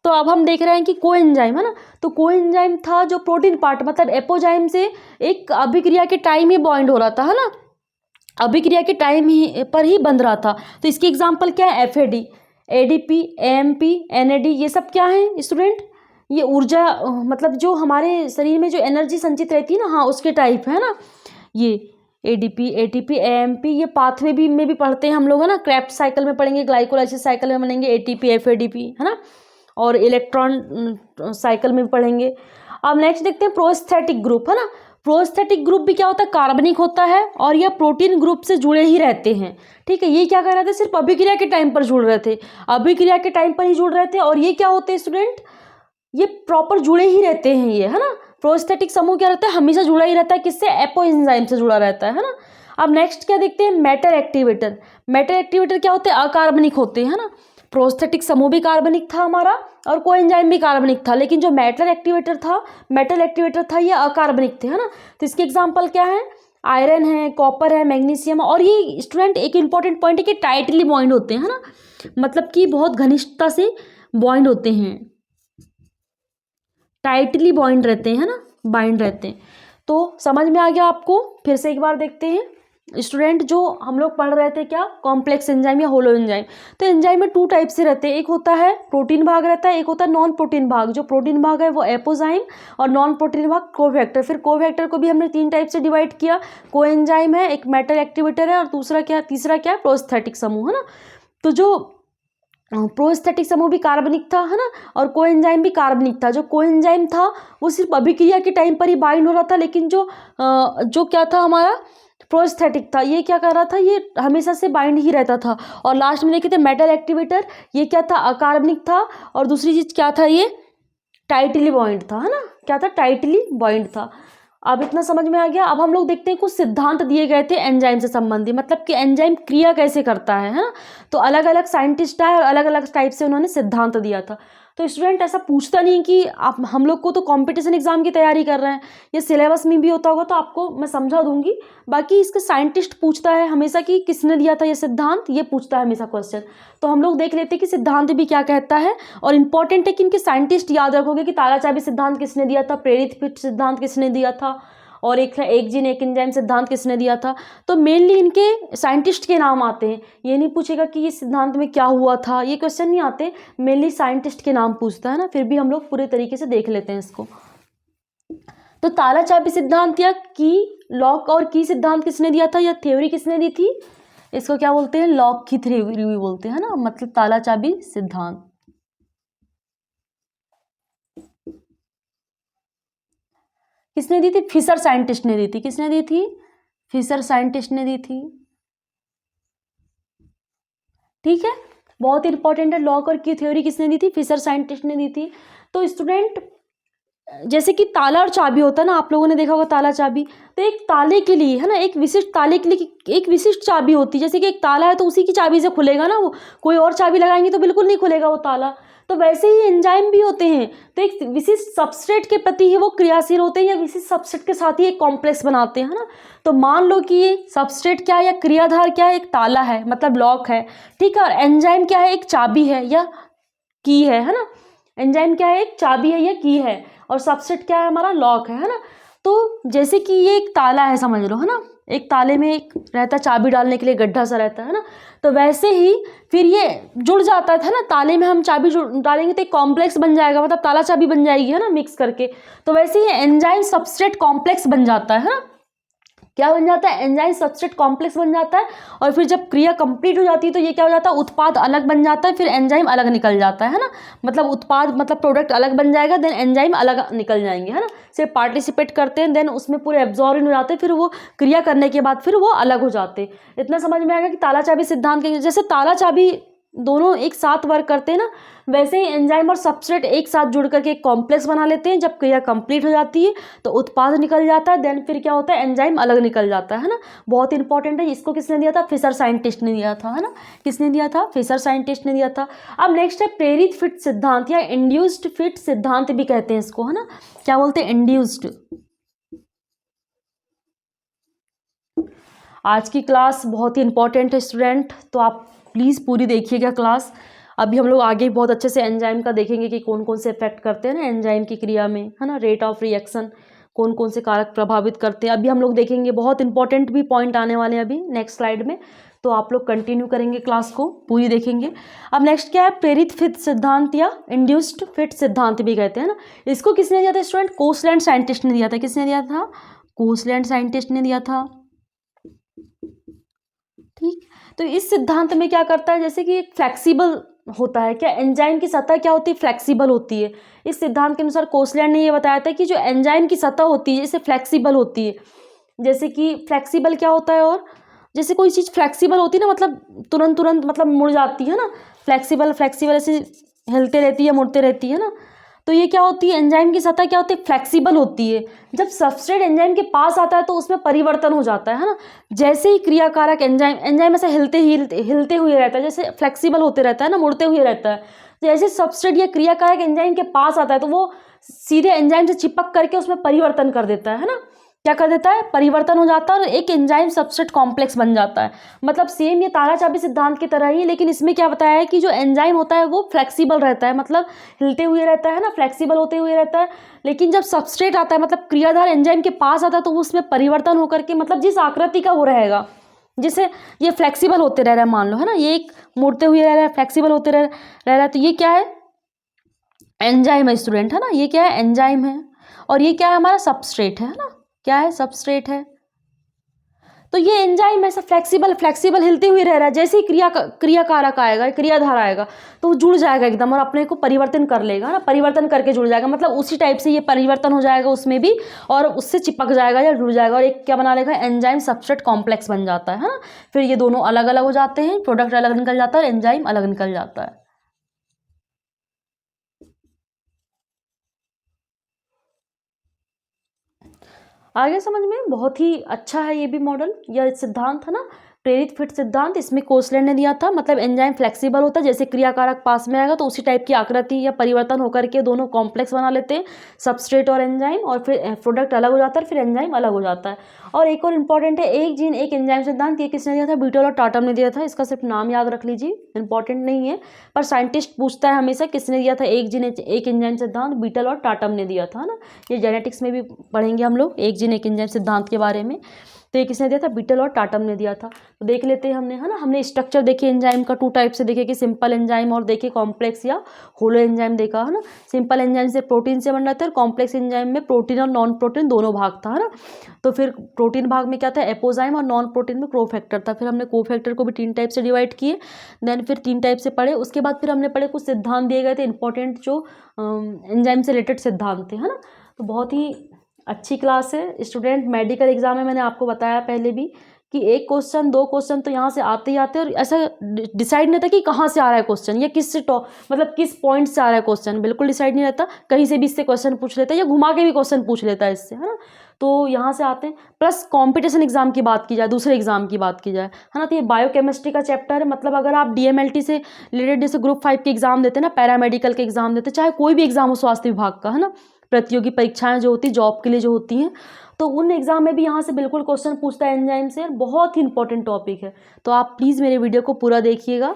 तो अब हम देख रहे हैं कि कोएंजाइम, है ना। तो कोएंजाइम था जो प्रोटीन पार्ट मतलब एपोजाइम से एक अभिक्रिया के टाइम ही बॉन्ड हो रहा था, है ना, अभिक्रिया के टाइम ही पर ही बंध रहा था। तो इसकी एग्जाम्पल क्या है, एफएडी, एडीपी, एएमपी, एनएडी, ये सब क्या है स्टूडेंट, ये ऊर्जा मतलब जो हमारे शरीर में जो एनर्जी संचित रहती है ना, हाँ उसके टाइप है ना। ये एडीपी, एटीपी, एएमपी, ये पाथवे भी में भी पढ़ते हैं हम लोग, है ना। क्रेब्स साइकिल में पढ़ेंगे, ग्लाइकोलाइसिस साइकिल में पढ़ेंगे एटीपी, एफएडीपी, है ना, और इलेक्ट्रॉन साइकिल में भी पढ़ेंगे। अब नेक्स्ट देखते हैं प्रोस्थेटिक ग्रुप, है ना। प्रोस्थेटिक ग्रुप भी क्या होता है, कार्बनिक होता है, और यह प्रोटीन ग्रुप से जुड़े ही रहते हैं, ठीक है। ये क्या कर रहे थे, सिर्फ अभिक्रिया के टाइम पर जुड़ रहे थे, अभिक्रिया के टाइम पर ही जुड़ रहे थे। और ये क्या होते हैं स्टूडेंट, ये प्रॉपर जुड़े ही रहते हैं, ये, है ना। प्रोस्थेटिक समूह क्या रहता है, हमेशा जुड़ा ही रहता है, किससे, एपो एंजाइम से जुड़ा रहता है ना। अब नेक्स्ट क्या देखते हैं, मेटल एक्टिवेटर। मेटल एक्टिवेटर क्या होते हैं, अकार्बनिक होते हैं, है ना। प्रोस्थेटिक समूह भी कार्बनिक था हमारा, और कोएंजाइम भी कार्बनिक था, लेकिन जो मेटल एक्टिवेटर था ये अकार्बनिक थे, है ना। तो इसके एग्जांपल क्या है, आयरन है, कॉपर है, मैग्नीशियम, और ये स्टूडेंट एक इंपॉर्टेंट पॉइंट है कि टाइटली बॉन्ड होते हैं, है ना, मतलब कि बहुत घनिष्ठता से बॉन्ड होते हैं, टाइटली बॉन्ड रहते हैं, है ना, बाइंड रहते हैं। तो समझ में आ गया आपको, फिर से एक बार देखते हैं स्टूडेंट। जो हम लोग पढ़ रहे थे क्या, कॉम्प्लेक्स एंजाइम या होलो एंजाइम। तो एंजाइम में 2 टाइप से रहते हैं, एक होता है प्रोटीन भाग रहता है, एक होता है नॉन प्रोटीन भाग। जो प्रोटीन भाग है वो एपोजाइम, और नॉन प्रोटीन भाग कोफैक्टर। फिर कोफैक्टर को भी हमने 3 टाइप से डिवाइड किया, कोएंजाइम है, एक मेटल एक्टिवेटर है, और तीसरा क्या है, प्रोस्थेटिक समूह, है ना। तो जो प्रोस्थेटिक समूह भी कार्बनिक था, है ना, और कोएंजाइम भी कार्बनिक था। जो कोएंजाइम था वो सिर्फ अभिक्रिया के टाइम पर ही बाइंड हो रहा था, लेकिन जो क्या था हमारा प्रोस्थेटिक था, ये क्या कर रहा था, ये हमेशा से बाइंड ही रहता था। और लास्ट में देखे थे मेटल एक्टिवेटर, ये क्या था, अकार्बनिक था। और दूसरी चीज क्या था, ये टाइटली बॉइंड था, है ना, क्या था, टाइटली बॉइंड था। अब इतना समझ में आ गया। अब हम लोग देखते हैं कुछ सिद्धांत दिए गए थे एंजाइम से संबंधित, मतलब कि एंजाइम क्रिया कैसे करता है ना। तो अलग अलग साइंटिस्ट आए और अलग अलग टाइप से उन्होंने सिद्धांत दिया था। तो स्टूडेंट ऐसा पूछता नहीं कि आप, हम लोग को तो कंपटीशन एग्जाम की तैयारी कर रहे हैं, ये सिलेबस में भी होता होगा तो आपको मैं समझा दूंगी। बाकी इसके साइंटिस्ट पूछता है हमेशा कि किसने दिया था ये सिद्धांत, ये पूछता है हमेशा क्वेश्चन। तो हम लोग देख लेते हैं कि सिद्धांत भी क्या कहता है। और इंपॉर्टेंट है कि इनके साइंटिस्ट याद रखोगे कि तालाचाबी सिद्धांत किसने दिया था, प्रेरित फिट सिद्धांत किसने दिया था, और एक था एक जीन एक एंजाइम सिद्धांत किसने दिया था। तो मेनली इनके साइंटिस्ट के नाम आते हैं। ये नहीं पूछेगा कि ये सिद्धांत में क्या हुआ था, ये क्वेश्चन नहीं आते, मेनली साइंटिस्ट के नाम पूछता है ना। फिर भी हम लोग पूरे तरीके से देख लेते हैं इसको। तो तालाचाबी सिद्धांत या की लॉक और की सिद्धांत किसने दिया था, या थ्योरी किसने दी थी, इसको क्या बोलते हैं, लॉक की थ्योरी भी बोलते हैं ना, मतलब तालाचाबी सिद्धांत। किसने दी थी, फिशर साइंटिस्ट ने दी थी। किसने दी थी, फिशर साइंटिस्ट ने दी थी। ठीक है, बहुत इंपॉर्टेंट है। लॉक और की थ्योरी किसने दी थी, फिशर साइंटिस्ट ने दी थी। तो स्टूडेंट जैसे कि ताला और चाबी होता है ना, आप लोगों ने देखा होगा ताला चाबी। तो एक ताले के लिए, है ना, एक विशिष्ट ताले के लिए एक विशिष्ट चाबी होती है। जैसे कि एक ताला है तो उसी की चाबी से खुलेगा ना वो, कोई और चाबी लगाएंगे तो बिल्कुल नहीं खुलेगा वो ताला। तो वैसे ही एंजाइम भी होते हैं। तो एक विशिष्ट सबस्ट्रेट के प्रति ही वो क्रियाशील होते हैं, या विशिष्ट सबस्ट्रेट के साथ ही एक कॉम्प्लेक्स बनाते हैं, है ना। तो मान लो कि ये सबस्ट्रेट क्या है या क्रियाधार क्या है, एक ताला है मतलब लॉक है, ठीक है, और एंजाइम क्या है, एक चाबी है या की है ना। एंजाइम क्या है, एक चाबी है या की है, और सबसेट क्या है हमारा, लॉक है ना। तो जैसे कि ये एक ताला है समझ लो, है ना, एक ताले में एक रहता है चाबी डालने के लिए गड्ढा सा रहता है ना। तो वैसे ही फिर ये जुड़ जाता था ना, ताले में हम चाबी डालेंगे तो एक कॉम्प्लेक्स बन जाएगा, मतलब ताला चाबी बन जाएगी, है ना, मिक्स करके। तो वैसे ही एंजाइम सबस्ट्रेट कॉम्प्लेक्स बन जाता है ना। क्या बन जाता है, एंजाइम सबस्ट्रेट कॉम्प्लेक्स बन जाता है। और फिर जब क्रिया कंप्लीट हो जाती है तो ये क्या हो जाता है, उत्पाद अलग बन जाता है, फिर एंजाइम अलग निकल जाता है ना। मतलब उत्पाद मतलब प्रोडक्ट अलग बन जाएगा, देन एंजाइम अलग निकल जाएंगे, है ना। सिर्फ पार्टिसिपेट करते हैं, देन उसमें पूरे एब्जॉर्ब हो जाते हैं, फिर वो क्रिया करने के बाद फिर वो अलग हो जाते हैं। इतना समझ में आएगा कि ताला चाबी सिद्धांत के जैसे ताला चाबी दोनों एक साथ वर्क करते हैं ना, वैसे ही एंजाइम और सबस्ट्रेट एक साथ जुड़ करके एक कॉम्प्लेक्स बना लेते हैं। जब क्रिया कंप्लीट हो जाती है तो उत्पाद निकल जाता है, देन फिर क्या होता है, एंजाइम अलग निकल जाता है ना। बहुत इंपॉर्टेंट है। इसको किसने दिया था, फिशर साइंटिस्ट ने दिया था, है ना। किसने दिया था, फिशर साइंटिस्ट ने दिया था। अब नेक्स्ट है प्रेरित फिट सिद्धांत या इंड्यूस्ड फिट सिद्धांत भी कहते हैं इसको, है ना। क्या बोलते हैं, इंड्यूस्ड। आज की क्लास बहुत ही इंपॉर्टेंट है स्टूडेंट, तो आप प्लीज़ पूरी देखिएगा क्लास। अभी हम लोग आगे बहुत अच्छे से एंजाइम का देखेंगे कि कौन कौन से इफेक्ट करते हैं ना एंजाइम की क्रिया में, है ना। रेट ऑफ रिएक्शन, कौन कौन से कारक प्रभावित करते हैं, अभी हम लोग देखेंगे। बहुत इंपॉर्टेंट भी पॉइंट आने वाले हैं अभी नेक्स्ट स्लाइड में, तो आप लोग कंटिन्यू करेंगे क्लास को, पूरी देखेंगे। अब नेक्स्ट क्या है, प्रेरित फिट सिद्धांत या इंड्यूस्ड फिट सिद्धांत भी कहते हैं ना। इसको किसने दिया था स्टूडेंट, कोसलैंड साइंटिस्ट ने दिया था। किसने दिया था, कोसलैंड साइंटिस्ट ने दिया था। ठीक, तो इस सिद्धांत में क्या करता है, जैसे कि एक फ्लेक्सिबल होता है, क्या एंजाइम की सतह क्या होती है, फ्लेक्सिबल होती है। इस सिद्धांत के अनुसार कोसलैंड ने ये बताया था कि जो एंजाइम की सतह होती है इसे फ्लेक्सिबल होती है। जैसे कि फ्लेक्सिबल क्या होता है, और जैसे कोई चीज़ फ्लेक्सिबल होती है ना, मतलब तुरंत तुरंत मतलब मुड़ जाती है ना, फ्लेक्सिबल फ्लेक्सिबल ऐसे हिलते रहती है, मुड़ते रहती है ना। तो ये क्या होती है, एंजाइम की सतह क्या होती है, फ्लेक्सिबल होती है। जब सबस्ट्रेट एंजाइम के पास आता है तो उसमें परिवर्तन हो जाता है ना। जैसे ही क्रियाकारक एंजाइम ऐसे हिलते हुए रहता है, जैसे फ्लेक्सिबल होते रहता है ना, मुड़ते हुए रहता है। जैसे सबस्ट्रेट या क्रियाकारक एंजाइम के पास आता है तो वो सीधे एंजाइम से चिपक करके उसमें परिवर्तन कर देता है ना। क्या कर देता है, परिवर्तन हो जाता है और एक एंजाइम सबस्ट्रेट कॉम्प्लेक्स बन जाता है। मतलब सेम ये ताला चाबी सिद्धांत की तरह ही, लेकिन इसमें क्या बताया है कि जो एंजाइम होता है वो फ्लेक्सिबल रहता है, मतलब हिलते हुए रहता है ना, फ्लेक्सिबल होते हुए रहता है। लेकिन जब सबस्ट्रेट आता है, मतलब क्रियाधार एंजाइम के पास आता है, तो उसमें परिवर्तन होकर के मतलब जिस आकृति का वो रहेगा, जिसे ये फ्लेक्सिबल होते रह रहा है, मान लो, है ना, ये एक मुड़ते हुए रह रहा है, फ्लेक्सिबल होते रह रहा है, तो ये क्या है, एंजाइम है स्टूडेंट, है ना। ये क्या है, एंजाइम है। और ये क्या है, हमारा सबस्ट्रेट है ना। क्या है, सबस्ट्रेट है। तो ये एंजाइम ऐसा फ्लेक्सिबल हिलते हुए रह रहा है, जैसे ही क्रिया कारक आएगा, क्रियाधार आएगा तो वो जुड़ जाएगा एकदम और अपने को परिवर्तन कर लेगा ना, परिवर्तन करके जुड़ जाएगा, मतलब उसी टाइप से ये परिवर्तन हो जाएगा उसमें भी और उससे चिपक जाएगा या जुड़ जाएगा और एक क्या बना लेगा, एंजाइम सबस्ट्रेट कॉम्प्लेक्स बन जाता है ना। फिर ये दोनों अलग अलग हो जाते हैं, प्रोडक्ट अलग निकल जाता है और एंजाइम अलग निकल जाता है। आगे समझ में, बहुत ही अच्छा है ये भी मॉडल, यह सिद्धांत है ना, प्रेरित फिट सिद्धांत। इसमें कोसलैंड ने दिया था, मतलब एंजाइम फ्लेक्सिबल होता है, जैसे क्रियाकारक पास में आएगा तो उसी टाइप की आकृति या परिवर्तन होकर के दोनों कॉम्प्लेक्स बना लेते हैं, सबस्ट्रेट और एंजाइम, और फिर प्रोडक्ट अलग हो जाता है, फिर एंजाइम अलग हो जाता है। और एक और इंपॉर्टेंट है, एक जीन एक एंजाइम सिद्धांत, ये किसने दिया था, बीटल और टाटम ने दिया था। इसका सिर्फ नाम याद रख लीजिए, इंपॉर्टेंट नहीं है, पर साइंटिस्ट पूछता है हमेशा किसने दिया था एक जीन एक एंजाइम सिद्धांत, बीटल और टाटम ने दिया था ना। ये जेनेटिक्स में भी पढ़ेंगे हम लोग एक जीन एक एंजाइम सिद्धांत के बारे में। तो ये किसने दिया था, बीटल और टाटम ने दिया था। तो देख लेते हैं हमने, है ना, हमने स्ट्रक्चर देखे एंजाइम का, 2 टाइप से देखे कि सिंपल एंजाइम और देखे कॉम्प्लेक्स या होलो एंजाइम देखा, है ना। सिंपल एंजाइम से प्रोटीन से बन रहा था और कॉम्प्लेक्स एंजाइम में प्रोटीन और नॉन प्रोटीन दोनों भाग था, है ना। तो फिर प्रोटीन भाग में क्या था, एपोजाइम, और नॉन प्रोटीन में कोफैक्टर था। फिर हमने कोफैक्टर को भी 3 टाइप से डिवाइड किए, देन फिर 3 टाइप से पढ़े। उसके बाद फिर हमने पढ़े कुछ सिद्धांत दिए गए थे इंपॉर्टेंट, जो एंजाइम से रिलेटेड सिद्धांत थे, है ना। तो बहुत ही अच्छी क्लास है स्टूडेंट। मेडिकल एग्जाम में मैंने आपको बताया पहले भी कि 1 क्वेश्चन 2 क्वेश्चन तो यहाँ से आते ही आते हैं, और ऐसा डिसाइड नहीं था कि कहाँ से आ रहा है क्वेश्चन या किस मतलब किस पॉइंट से आ रहा है क्वेश्चन, बिल्कुल डिसाइड नहीं रहता, कहीं से भी इससे क्वेश्चन पूछ लेता है या घुमा के भी क्वेश्चन पूछ लेता है इससे, है ना। तो यहाँ से आते हैं। प्लस कॉम्पिटिशन एग्जाम की बात की जाए, दूसरे एग्जाम की बात की जाए, है ना, तो ये बायोकेमिस्ट्री का चैप्टर है। मतलब अगर आप DMLT से रिलेटेड जैसे ग्रुप 5 के एग्जाम देते हैं ना, पैरामेडिकल के एग्जाम देते हैं, चाहे कोई भी एग्जाम हो स्वास्थ्य विभाग का, है ना, प्रतियोगी परीक्षाएं जो होती है जॉब के लिए जो होती हैं, तो उन एग्जाम में भी यहाँ से बिल्कुल क्वेश्चन पूछता है एंजाइम से, बहुत ही इंपॉर्टेंट टॉपिक है। तो आप प्लीज़ मेरे वीडियो को पूरा देखिएगा।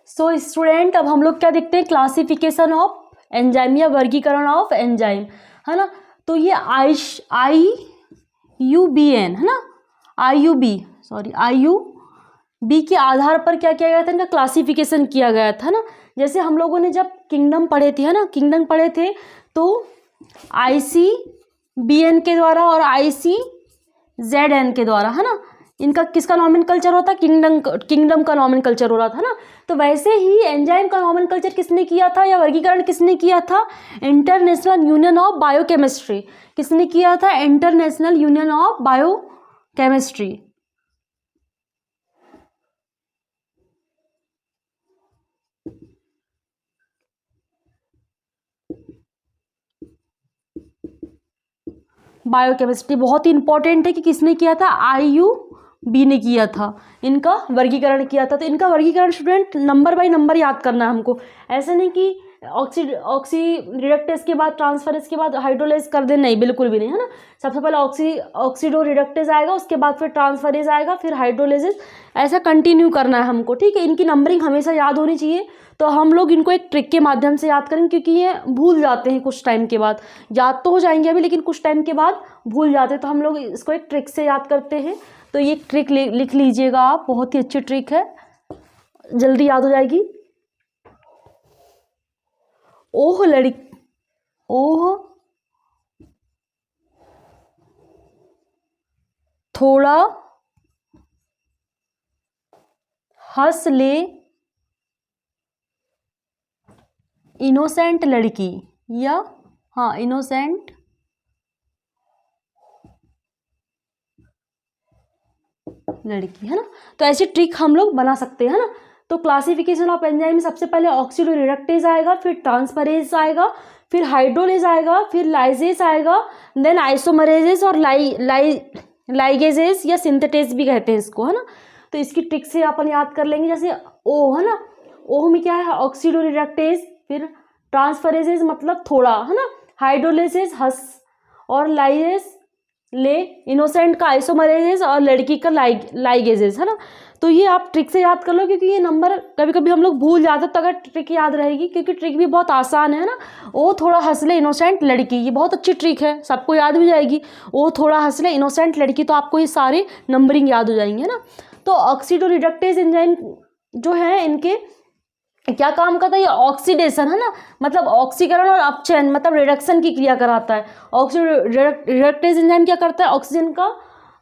सो स्टूडेंट, अब हम लोग क्या देखते हैं, क्लासिफिकेशन ऑफ एंजाइम या वर्गीकरण ऑफ एंजाइम, है ना। तो ये IUBN, है ना, IUB के आधार पर क्या किया गया था, इनका क्लासिफिकेशन किया गया था ना। जैसे हम लोगों ने जब किंगडम पढ़े थे, है ना, किंगडम पढ़े थे, तो ICBN के द्वारा और ICZN के द्वारा, है ना, इनका किसका नॉमेनक्लेचर होता है, किंगडम का नॉमेनक्लेचर हो रहा था ना। तो वैसे ही एंजाइम का नॉमेनक्लेचर किसने किया था या वर्गीकरण किसने किया था, इंटरनेशनल यूनियन ऑफ बायोकेमिस्ट्री। किसने किया था, international union of biochemistry. Biochemistry बहुत ही इंपॉर्टेंट है कि किसने किया था, IUB ने किया था, इनका वर्गीकरण किया था। तो इनका वर्गीकरण स्टूडेंट नंबर बाय नंबर याद करना है हमको, ऐसा नहीं कि ऑक्सी रिडक्टेज के बाद ट्रांसफरेज के बाद हाइड्रोलाइज कर दे, नहीं, बिल्कुल भी नहीं, है ना। सबसे पहले ऑक्सीडो रिडक्टेज आएगा, उसके बाद फिर ट्रांसफरेज आएगा, फिर हाइड्रोलाइसिस, ऐसा कंटिन्यू करना है हमको, ठीक है। इनकी नंबरिंग हमेशा याद होनी चाहिए। तो हम लोग इनको एक ट्रिक के माध्यम से याद करेंगे, क्योंकि ये भूल जाते हैं कुछ टाइम के बाद, याद तो हो जाएंगे अभी लेकिन कुछ टाइम के बाद भूल जाते हैं, तो हम लोग इसको एक ट्रिक से याद करते हैं। तो ये ट्रिक लिख लीजिएगा आप, बहुत ही अच्छी ट्रिक है, जल्दी याद हो जाएगी। ओह थोड़ा हंस ले इनोसेंट लड़की, या हाँ, इनोसेंट लड़की, है ना। तो ऐसी ट्रिक हम लोग बना सकते हैं ना। तो क्लासिफिकेशन ऑफ एंजाइम में सबसे पहले ऑक्सीडो रिडक्टेज आएगा, फिर ट्रांसफरेज आएगा, फिर हाइड्रोलेज आएगा, फिर लाइजेस आएगा, देन आइसोमरेजेस और लाइगेजेस या सिंथेटेज भी कहते हैं इसको, है ना। तो इसकी ट्रिक से अपन याद कर लेंगे। जैसे O, है ना, O में क्या है, ऑक्सीडो रिडक्टेज, फिर ट्रांसफरेजेस मतलब थोड़ा, है ना, हाइड्रोलिसिस हंस, और लाइजेस ले, इनोसेंट का आइसोमरेजेस, और लड़की का लाइगेजेस, है ना। तो ये आप ट्रिक से याद कर लो, क्योंकि ये नंबर कभी कभी हम लोग भूल जाते हैं, तो अगर ट्रिक याद रहेगी, क्योंकि ट्रिक भी बहुत आसान है ना। ओ थोड़ा हंसले इनोसेंट लड़की, ये बहुत अच्छी ट्रिक है, सबको याद भी जाएगी। ओ थोड़ा हंसले इनोसेंट लड़की, तो आपको ये सारे नंबरिंग याद हो जाएंगे, है ना। तो ऑक्सीडो रिडक्टेज एंजाइम जो है, इनके क्या काम करता है, ये ऑक्सीडेशन, है ना, मतलब ऑक्सीकरण और अपचयन मतलब रिडक्शन की क्रिया कराता है। ऑक्सीडो रिडक्टेज एंजाइम क्या करता है, ऑक्सीजन का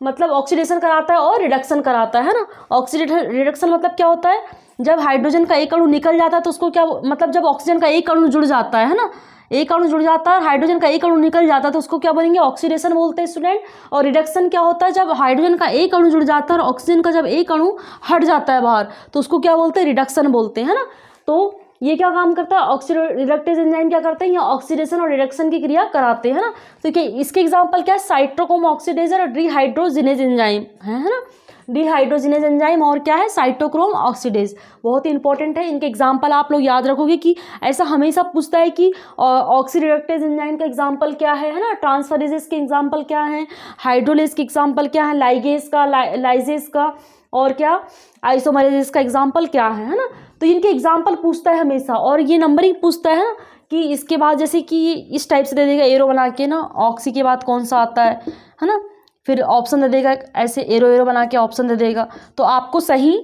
मतलब ऑक्सीडेशन कराता है और रिडक्शन कराता है ना। ऑक्सीडेशन रिडक्शन मतलब क्या होता है, जब हाइड्रोजन का एक अणु निकल जाता है तो उसको क्या मतलब, जब ऑक्सीजन का एक अणु जुड़ जाता है ना, एक अणु जुड़ जाता है और हाइड्रोजन का एक अणु निकल जाता है तो उसको क्या बोलेंगे, ऑक्सीडेशन बोलते हैं स्टूडेंट। और रिडक्शन क्या होता है, जब हाइड्रोजन का एक अणु जुड़ जाता है और ऑक्सीजन का जब एक अणु हट जाता है बाहर तो उसको क्या बोलते हैं, रिडक्शन बोलते हैं ना। तो ये क्या काम करता है, रिडक्टेज एंजाइम क्या करते हैं, ये ऑक्सीडेशन और रिडक्शन की क्रिया कराते हैं ना। तो क्या इसके एग्जांपल क्या है, साइटोक्रोम ऑक्सीडेजर और डिहाइड्रोजिनेज एंजाइम है ना। डिहाइड्रोजिनेज एंजाइम और क्या है, साइटोक्रोम ऑक्सीडेज, बहुत ही इंपॉर्टेंट है। इनके एग्जांपल आप लोग याद रखोगे कि ऐसा हमेशा पूछता है कि ऑक्सीडेक्टेज एंजाइम का एग्जांपल क्या है ना, ट्रांसफरेजेस के एग्जांपल क्या है, हाइड्रोलेज के एग्जांपल क्या है, लाइगेज का, लाइजेज का, और क्या आइसोमरेजेस का एग्जांपल क्या है ना। तो इनके एग्जांपल पूछता है हमेशा, और ये नंबरिंग पूछता है ना कि इसके बाद जैसे कि इस टाइप से दे देगा एरो बना के ना, ऑक्सी के बाद कौन सा आता है ना, फिर ऑप्शन दे देगा ऐसे एरो एरो बना के ऑप्शन दे देगा। तो आपको सही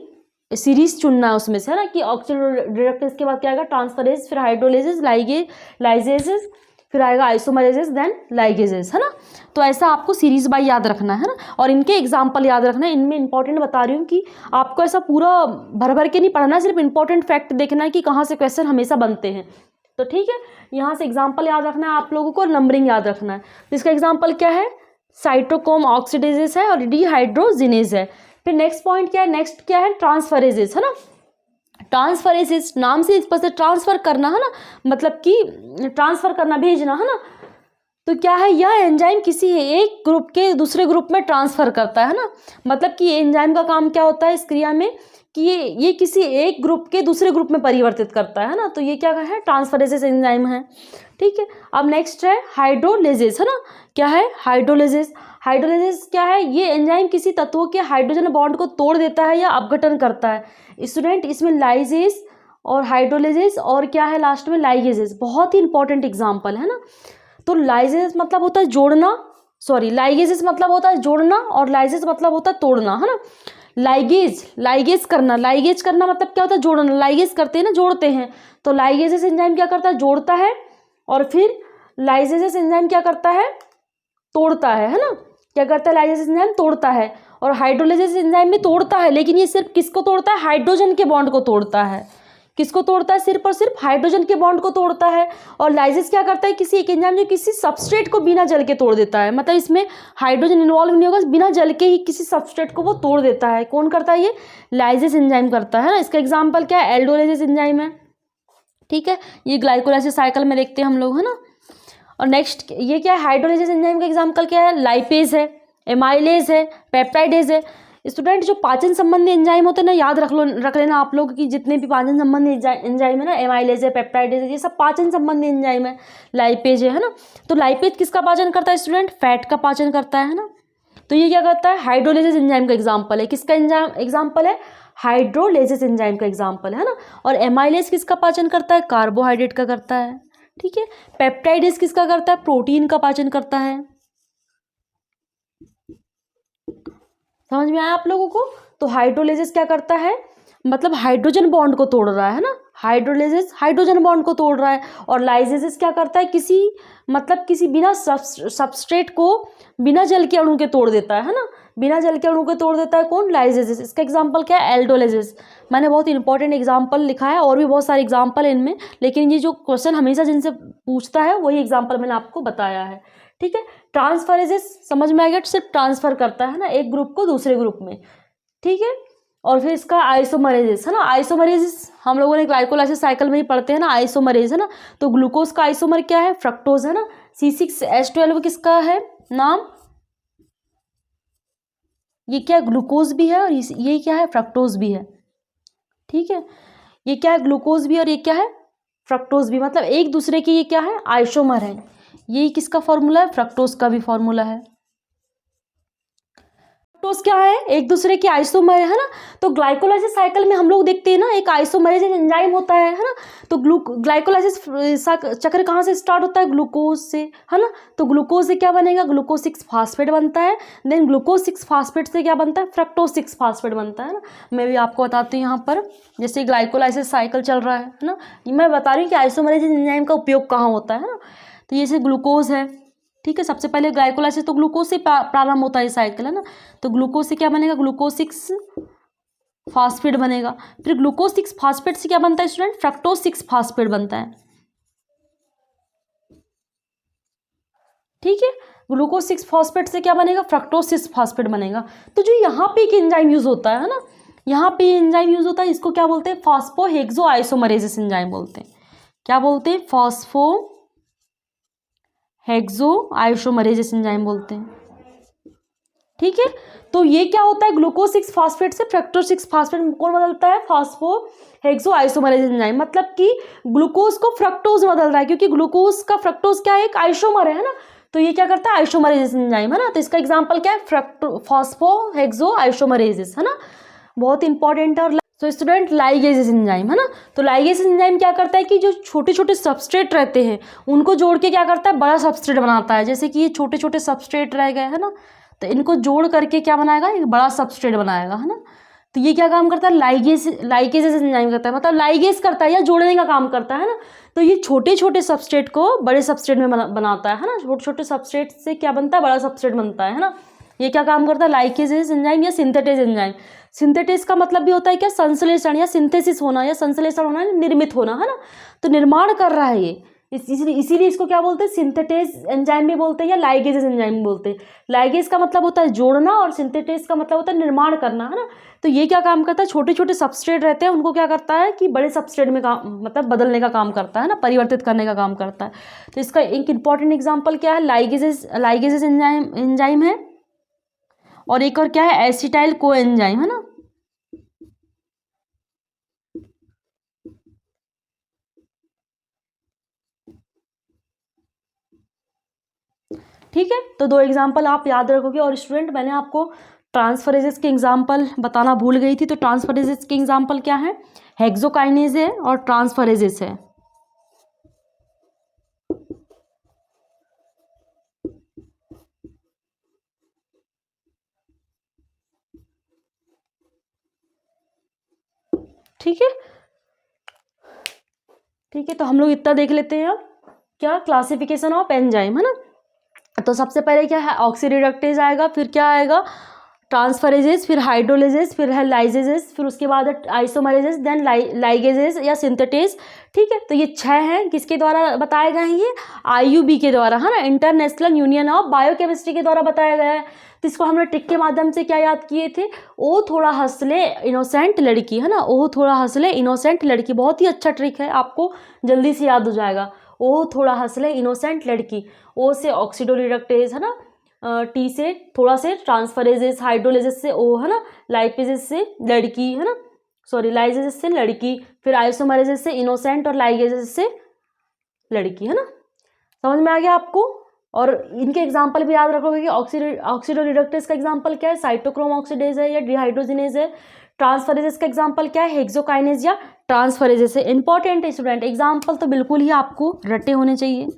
सीरीज चुनना है उसमें से है ना, कि ऑक्सीडेक्टेज के बाद क्या आएगा, ट्रांसफरेज, फिर हाइड्रोलेजेस, लाइजेजेस, फिर आएगा आइसोमरेजेस, देन लाइगेजेस है ना। तो ऐसा आपको सीरीज बाय याद रखना है ना, और इनके एग्जांपल याद रखना है। इनमें इंपॉर्टेंट बता रही हूँ कि आपको ऐसा पूरा भर भर के नहीं पढ़ना, सिर्फ इंपॉर्टेंट फैक्ट देखना है कि कहाँ से क्वेश्चन हमेशा बनते हैं। तो ठीक है, यहाँ से एग्जाम्पल याद रखना है आप लोगों को, और नंबरिंग याद रखना है। तो इसका एग्जाम्पल क्या है, साइटोक्रोम ऑक्सीडेजेस है और डिहाइड्रोजिनेज है। फिर नेक्स्ट पॉइंट क्या है, नेक्स्ट क्या है, ट्रांसफरेजेस है ना। ट्रांसफरेजेस नाम से इस पर से ट्रांसफर करना है ना, मतलब कि ट्रांसफर करना, भेजना है ना। तो क्या है, यह एंजाइम किसी एक ग्रुप के दूसरे ग्रुप में ट्रांसफर करता है ना, मतलब कि एंजाइम का काम क्या होता है इस क्रिया में कि ये किसी एक ग्रुप के दूसरे ग्रुप में परिवर्तित करता है ना। तो ये क्या है, ट्रांसफरेजेस एंजाइम है। ठीक है, अब नेक्स्ट है हाइड्रोलेजेस है ना। क्या है, हाइड्रोलेजेस। हाइड्रोलेजेस क्या है, ये एंजाइम किसी तत्वों के हाइड्रोजन बॉन्ड को तोड़ देता है या अपघटन करता है। स्टूडेंट इसमें लाइजेस और हाइड्रोलेजेस और क्या है लास्ट में, लाइगेजेस, बहुत ही इंपॉर्टेंट एग्जाम्पल है ना। तो लाइजेस मतलब होता है जोड़ना, सॉरी लाइगेजेस मतलब होता है जोड़ना, और लाइजेस मतलब होता है तोड़ना है ना। लाइगेज करना, लाइगेज करना मतलब क्या होता है, जोड़ना। लाइगेज करते हैं ना, जोड़ते हैं। तो लाइगेजेस एंजाइम क्या करता है, जोड़ता है, और फिर लाइजेजेस एंजाइम क्या करता है, तोड़ता है ना। क्या करता है, लाइजेजेस एंजाइम तोड़ता है, और हाइड्रोलेजेस एंजाइम भी तोड़ता है, लेकिन ये सिर्फ किसको तोड़ता है, हाइड्रोजन के बॉन्ड को तोड़ता है। किसको तोड़ता है, सिर्फ और सिर्फ हाइड्रोजन के बॉन्ड को तोड़ता है। और लाइजेस क्या करता है, किसी एक एंजाइम जो किसी सबस्ट्रेट को बिना जल के तोड़ देता है, मतलब इसमें हाइड्रोजन इन्वॉल्व नहीं होगा, बिना जल के ही किसी सबस्ट्रेट को वो तोड़ देता है। कौन करता है, ये लाइजेस एंजाइम करता है ना। इसका एग्जाम्पल क्या है, एल्डोलेजेस एंजाइम है। ठीक है, ये ग्लाइकोलाइसिस साइकिल में देखते हैं हम लोग है ना। और नेक्स्ट ये क्या है, हाइड्रोलेजेस एंजाइम का एग्जाम्पल क्या है, लाइपेज है, एमाइलेज है, पेप्टाइडेज है। स्टूडेंट जो पाचन संबंधी एंजाइम होते हैं ना, याद रख लेना आप लोग कि जितने भी पाचन संबंधी एंजाइम है ना, एमाइलेज है, पेप्टाइडेज है, ये सब पाचन संबंधी एंजाइम है। लाइपेज है ना। तो लाइपेज किसका पाचन करता है स्टूडेंट, फैट का पाचन करता है ना। तो ये क्या करता है, हाइड्रोलेजेस एंजाइम का एग्जाम्पल है। किसका एग्जाम्पल है, हाइड्रोलेजेस एंजाइम का एग्जाम्पल है ना। और एमाइलेज किसका पाचन करता है, कार्बोहाइड्रेट का करता है। ठीक है, पेप्टाइडेज किसका करता है, प्रोटीन का पाचन करता है। समझ में आया आप लोगों को। तो हाइड्रोलेजेस क्या करता है, मतलब हाइड्रोजन बॉन्ड को तोड़ रहा है ना। हाइड्रोलेजेस हाइड्रोजन बॉन्ड को तोड़ रहा है। और लाइजेजेस क्या करता है, किसी बिना सबस्ट्रेट को बिना जल के अणु के तोड़ देता है ना। बिना जल के अणु के तोड़ देता है कौन, लाइजेजेस। इसका एग्जाम्पल क्या है, एल्डोलेजेस। मैंने बहुत इंपॉर्टेंट एग्जाम्पल लिखा है, और भी बहुत सारे एग्जाम्पल है इनमें, लेकिन ये जो क्वेश्चन हमेशा जिनसे पूछता है वही एग्जाम्पल मैंने आपको बताया है। ठीक है, ट्रांसफरेजेस समझ में आ गया, सिर्फ ट्रांसफर करता है ना एक ग्रुप को दूसरे ग्रुप में। ठीक है, और फिर इसका आइसोमरेजेस है ना। आइसोमरेजेस हम लोगों ने ग्लाइकोलाइसिस साइकिल में ही पढ़ते हैं ना, आइसोमरेज है ना। तो ग्लूकोज का आइसोमर क्या है, फ्रक्टोज है ना। C6H12 किसका है नाम, ये क्या ग्लूकोज भी है और ये क्या है, फ्रक्टोज भी है। ठीक है, ये क्या है, ग्लूकोज भी और ये क्या है, फ्रक्टोज भी, मतलब एक दूसरे के ये क्या है, आइसोमर है। ये किसका फॉर्मूला है, फ्रक्टोज का भी फॉर्मूला है। फ्रक्टोज क्या है, एक दूसरे के आइसोमर है ना। तो ग्लाइकोलाइसिस साइकिल में हम लोग देखते हैं ना, एक आइसोमरेज एंजाइम होता है ना। तो ग्लाइकोलाइसिस चक्र कहाँ से स्टार्ट होता है, ग्लूकोज से है ना। तो ग्लूकोज से क्या बनेगा, ग्लूकोज 6 फास्फेट बनता है। देन ग्लूकोज 6 फास्फेट से क्या बनता है, फ्रक्टोज 6 फास्फेट बनता है ना। मैं भी आपको बताती हूँ यहाँ पर, जैसे ग्लाइकोलाइसिस साइकिल चल रहा है ना, मैं बता रही हूँ कि आइसोमरेज एंजाइम का उपयोग कहाँ होता है ना। तो जैसे ग्लूकोज है, ठीक है, सबसे पहले ग्लाइकोलाइसिस तो ग्लूकोज से प्रारंभ होता है साइकिल, है ना। तो ग्लूकोज से क्या बनेगा, ग्लूकोज 6 फास्फेट बनेगा। फिर ग्लूकोज 6 फास्फेट से क्या बनता है स्टूडेंट, फ्रक्टोज 6 फास्फेट बनता है। ठीक है, ग्लूकोज 6 फॉस्फेट से क्या बनेगा, फ्रक्टोज 6 फॉस्फेट बनेगा। तो जो यहाँ पे एक एंजाइम यूज होता है ना, यहाँ पे एंजाइम यूज होता है, इसको क्या बोलते हैं, फॉस्फोहेक्सो आइसोमरेसिस एंजाइम बोलते हैं। क्या बोलते हैं, फॉस्फो हेक्सो आइसोमरेसिस एंजाइम बोलते हैं। ठीक है, तो ये क्या होता है, ग्लूकोज 6 फॉस्फेट से फ्रक्टोज 6 फॉस्फेट कौन बदलता है, फॉस्फो हेक्सो आइसोमरेसिस एंजाइम। मतलब कि ग्लूकोज को फ्रक्टोज बदल रहा है, क्योंकि ग्लूकोज का फ्रक्टोज क्या है, एक आइसोमर है ना। तो ये क्या करता है, आइसोमरेसिस एंजाइम, है ना। तो इसका एग्जांपल क्या है, फॉस्फो हेक्सो आइसोमरेसिस, है ना, बहुत इंपॉर्टेंट है। और तो स्टूडेंट लाइगेज एंजाइम, है ना। तो लाइगेज एंजाइम क्या करता है कि जो छोटे छोटे सबस्ट्रेट रहते हैं उनको जोड़ के क्या करता है, बड़ा सबस्ट्रेट बनाता है। जैसे कि ये छोटे छोटे सबस्ट्रेट रह गए, है ना, तो इनको जोड़ करके क्या बनाएगा, एक बड़ा सबस्ट्रेट बनाएगा, है ना। तो ये क्या काम करता है, लाइगेज एंजाइम करता है, मतलब लाइगेज करता है या जोड़ने का काम करता है ना। तो ये छोटे छोटे सबस्ट्रेट को बड़े सबस्ट्रेट में बनाता है ना। छोटे छोटे सबस्ट्रेट से क्या बनता है, बड़ा सबस्ट्रेट बनता है ना। ये क्या काम करता है, लाइगेज एंजाइम या सिंथेटेज एंजाइम। सिंथेटेज का मतलब भी होता है क्या, संश्लेषण या सिंथेसिस होना या संश्लेषण होना, निर्मित होना, है ना। तो निर्माण कर रहा है ये, इसीलिए इसको क्या बोलते हैं, सिंथेटेज एंजाइम भी बोलते हैं या लाइगेज एंजाइम भी बोलते हैं। लाइगेज का मतलब होता है जोड़ना और सिंथेटेज का मतलब होता है निर्माण करना, है ना। तो ये क्या काम करता है, छोटे छोटे सबस्ट्रेट रहते हैं उनको क्या करता है कि बड़े सबस्ट्रेट में काम, मतलब बदलने का काम करता है ना, परिवर्तित करने का काम करता है। तो इसका एक इंपॉर्टेंट एग्जाम्पल क्या है, लाइगेज एंजाइम है। और एक और क्या है, एसिटाइल को एंजाइम, है ना। ठीक है, तो दो एग्जाम्पल आप याद रखोगे। और स्टूडेंट मैंने आपको ट्रांसफरेजेस के एग्जाम्पल बताना भूल गई थी। तो ट्रांसफरेजेस के एग्जाम्पल क्या है, हेक्सोकाइनेज है और ट्रांसफरेजेस है। ठीक है, ठीक है, तो हम लोग इतना देख लेते हैं अब, क्या क्लासिफिकेशन ऑफ एंजाइम, है ना। तो सबसे पहले क्या है, ऑक्सीरिडक्टेज आएगा, फिर क्या आएगा, ट्रांसफरेजेस, फिर हाइड्रोलेजेस, फिर है लाइजेजेस, फिर उसके बाद आइसोमरेजेस, देन लाइगेजेस या सिंथेटेज। ठीक है, तो ये 6 हैं, किसके द्वारा बताए गए हैं, ये आईयूबी के द्वारा, है ना, इंटरनेशनल यूनियन ऑफ बायोकेमिस्ट्री के द्वारा बताया गया है। तो इसको हमने ट्रिक के माध्यम से क्या याद किए थे, ओ थोड़ा हंसले इनोसेंट लड़की, है ना, ओ थोड़ा हंसले इनोसेंट लड़की, बहुत ही अच्छा ट्रिक है, आपको जल्दी से याद हो जाएगा। ओ थोड़ा हंसले इनोसेंट लड़की, ओ से ऑक्सीडोरिडक्टेज, है ना, टी से थोड़ा से ट्रांसफरेजेस, हाइड्रोलेजेस से ओ, है ना, लाइपेजेस से लड़की, है ना, सॉरी लाइजेजेस से लड़की, फिर आइसोमरेजेस से इनोसेंट और लाइगेजेस से लड़की, है ना। समझ में आ गया आपको। और इनके एग्जाम्पल भी याद रखोगे कि ऑक्सीडोरिडक्टेज का एग्जाम्पल क्या है, साइटोक्रोम ऑक्सीडेज है या डिहाइड्रोजिनेज है। ट्रांसफरेजेस का एग्जाम्पल क्या है, हेक्सोकाइनेज या ट्रांसफरेजेस है। इंपॉर्टेंट है स्टूडेंट, एग्जाम्पल तो बिल्कुल ही आपको रटे होने चाहिए।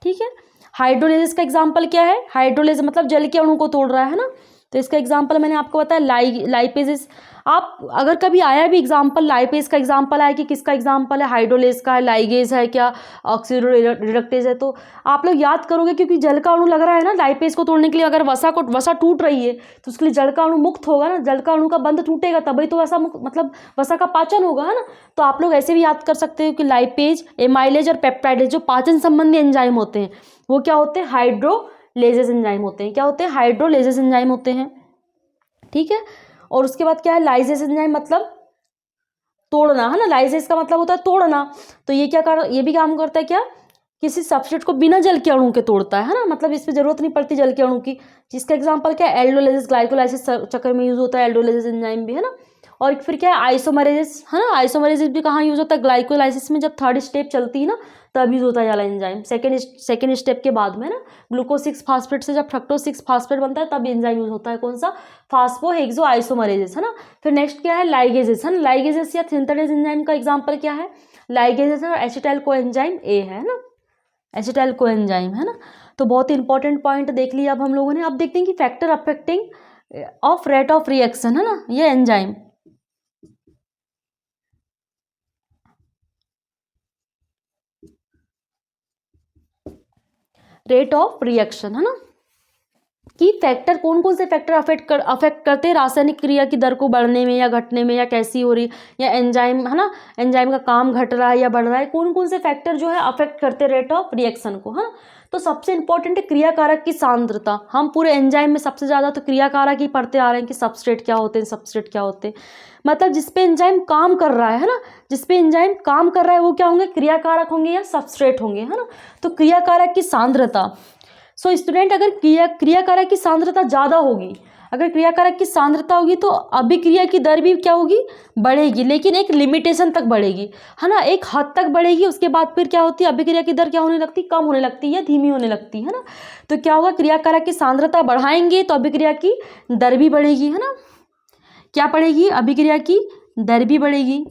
ठीक है, हाइड्रोलेसिस का एग्जाम्पल क्या है, हाइड्रोलेसिस मतलब जल के अणु को तोड़ रहा है ना। तो इसका एग्जाम्पल मैंने आपको बताया लाइपेजेस। आप अगर कभी आया भी एग्जाम्पल, लाइपेज का एग्जाम्पल आया कि किसका एग्जाम्पल है, हाइड्रोलेस का है, लाइगेज है क्या, ऑक्सीडोरिडक्टेज है, तो आप लोग याद करोगे क्योंकि जल का अणु लग रहा है ना लाइपेज को तोड़ने के लिए। अगर वसा टूट रही है तो उसके लिए जल का अणु मुक्त होगा ना, जल का अणु का बंध टूटेगा तभी तो वसा मतलब वसा का पाचन होगा, है ना। तो आप लोग ऐसे भी याद कर सकते हो कि लाइपेज, एमाइलेज और पेप्टाइडेज जो पाचन संबंधी एंजाइम होते हैं वो क्या होते हैं, हाइड्रोलेजेस एंजाइम होते हैं। क्या होते हैं, हाइड्रोलेजेस एंजाइम होते हैं। ठीक है, और उसके बाद क्या है, लाइजेस एंजाइम मतलब तोड़ना, है ना, लाइजेस का मतलब होता है तोड़ना। तो ये भी काम करता है क्या, किसी सबस्ट्रेट को बिना जल के अणु के तोड़ता है ना, मतलब इस पे जरूरत नहीं पड़ती जल के अणु की। जिसका एग्जांपल क्या है, एल्डोलेजेस ग्लाइकोलाइसिस चक्कर में यूज होता है एल्डोलेजेस एंजाइम भी, है ना। और फिर क्या है, आइसोमरेजेस, है ना, आइसोमरेजेस भी कहाँ यूज होता है, ग्लाइकोलाइसिस में जब थर्ड स्टेप चलती है ना तब यूज होता है वाला एंजाइम, सेकेंड स्टेप के बाद में ना। ग्लूकोज 6 फास्फेट से जब फ्रक्टोज 6 फास्फेट बनता है तब एंजाइम यूज होता है, कौन सा, फास्फोहेक्सो आइसोमरेजेस, है ना। फिर नेक्स्ट क्या है, लाइगेजेस, है ना, लाइगेजेस या सिंथेटेज एंजाइम का एग्जाम्पल क्या है, लाइगेजेस और एसिटाइल कोएंजाइम ए है ना, एसिटाइल कोएंजाइम, है ना। तो बहुत ही इंपॉर्टेंट पॉइंट देख लिया अब हम लोगों ने। अब देखते हैं कि factor affecting of rate of reaction, है ना, ये एंजाइम। रेट ऑफ रिएक्शन, है ना, कि फैक्टर कौन कौन से फैक्टर अफेक्ट करते हैं रासायनिक क्रिया की दर को बढ़ने में या घटने में, या कैसी हो रही, या एंजाइम, है ना, एंजाइम का काम घट रहा है या बढ़ रहा है, कौन कौन से फैक्टर जो है अफेक्ट करते हैं रेट ऑफ रिएक्शन को, है ना। तो सबसे इंपॉर्टेंट है क्रियाकारक की सांद्रता। हम पूरे एंजाइम में सबसे ज़्यादा तो क्रियाकारक ही पढ़ते आ रहे हैं कि सबस्ट्रेट क्या होते हैं, सबस्ट्रेट क्या होते हैं, मतलब जिसपे एंजाइम काम कर रहा है ना, जिसपे एंजाइम काम कर रहा है वो क्या होंगे, क्रियाकारक होंगे या सबस्ट्रेट होंगे, है ना। तो क्रियाकारक की सांद्रता, सो स्टूडेंट अगर क्रियाकारक की सांद्रता ज़्यादा होगी, अगर क्रियाकारक की सांद्रता होगी तो अभिक्रिया की दर भी क्या होगी, बढ़ेगी, लेकिन एक लिमिटेशन तक बढ़ेगी, है ना, एक हद तक बढ़ेगी। उसके बाद फिर क्या होती है, अभिक्रिया की दर क्या होने लगती, कम होने लगती है, धीमी होने लगती है ना। तो क्या होगा, क्रियाकारक की सांद्रता बढ़ाएंगे तो अभिक्रिया की दर भी बढ़ेगी, है ना, क्या बढ़ेगी, अभिक्रिया की दर भी बढ़ेगी,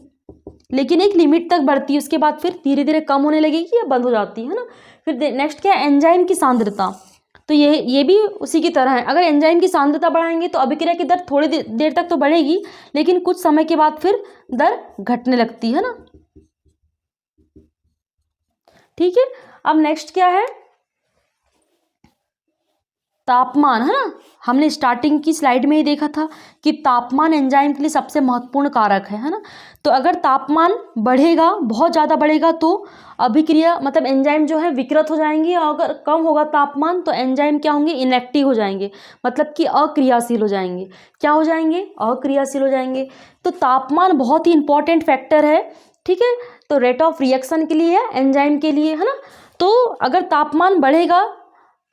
लेकिन एक लिमिट तक बढ़ती है, उसके बाद फिर धीरे धीरे कम होने लगेगी या बंद हो जाती है ना। फिर नेक्स्ट क्या है, एंजाइम की सांद्रता। तो ये भी उसी की तरह है, अगर एंजाइम की सांद्रता बढ़ाएंगे तो अभिक्रिया की दर थोड़ी देर तक तो बढ़ेगी, लेकिन कुछ समय के बाद फिर दर घटने लगती है ना, ठीक है। अब नेक्स्ट क्या है, तापमान, है ना, हमने स्टार्टिंग की स्लाइड में ही देखा था कि तापमान एंजाइम के लिए सबसे महत्वपूर्ण कारक है ना। तो अगर तापमान बढ़ेगा, बहुत ज़्यादा बढ़ेगा, तो अभिक्रिया मतलब एंजाइम जो है विकृत हो जाएंगी, और अगर कम होगा तापमान तो एंजाइम क्या होंगे, इनएक्टिव हो जाएंगे, मतलब कि अक्रियाशील हो जाएंगे। क्या हो जाएंगे, अक्रियाशील हो जाएंगे। तो तापमान बहुत ही इंपॉर्टेंट फैक्टर है, ठीक है। तो रेट ऑफ रिएक्शन के लिए है, एंजाइम के लिए, है ना। तो अगर तापमान बढ़ेगा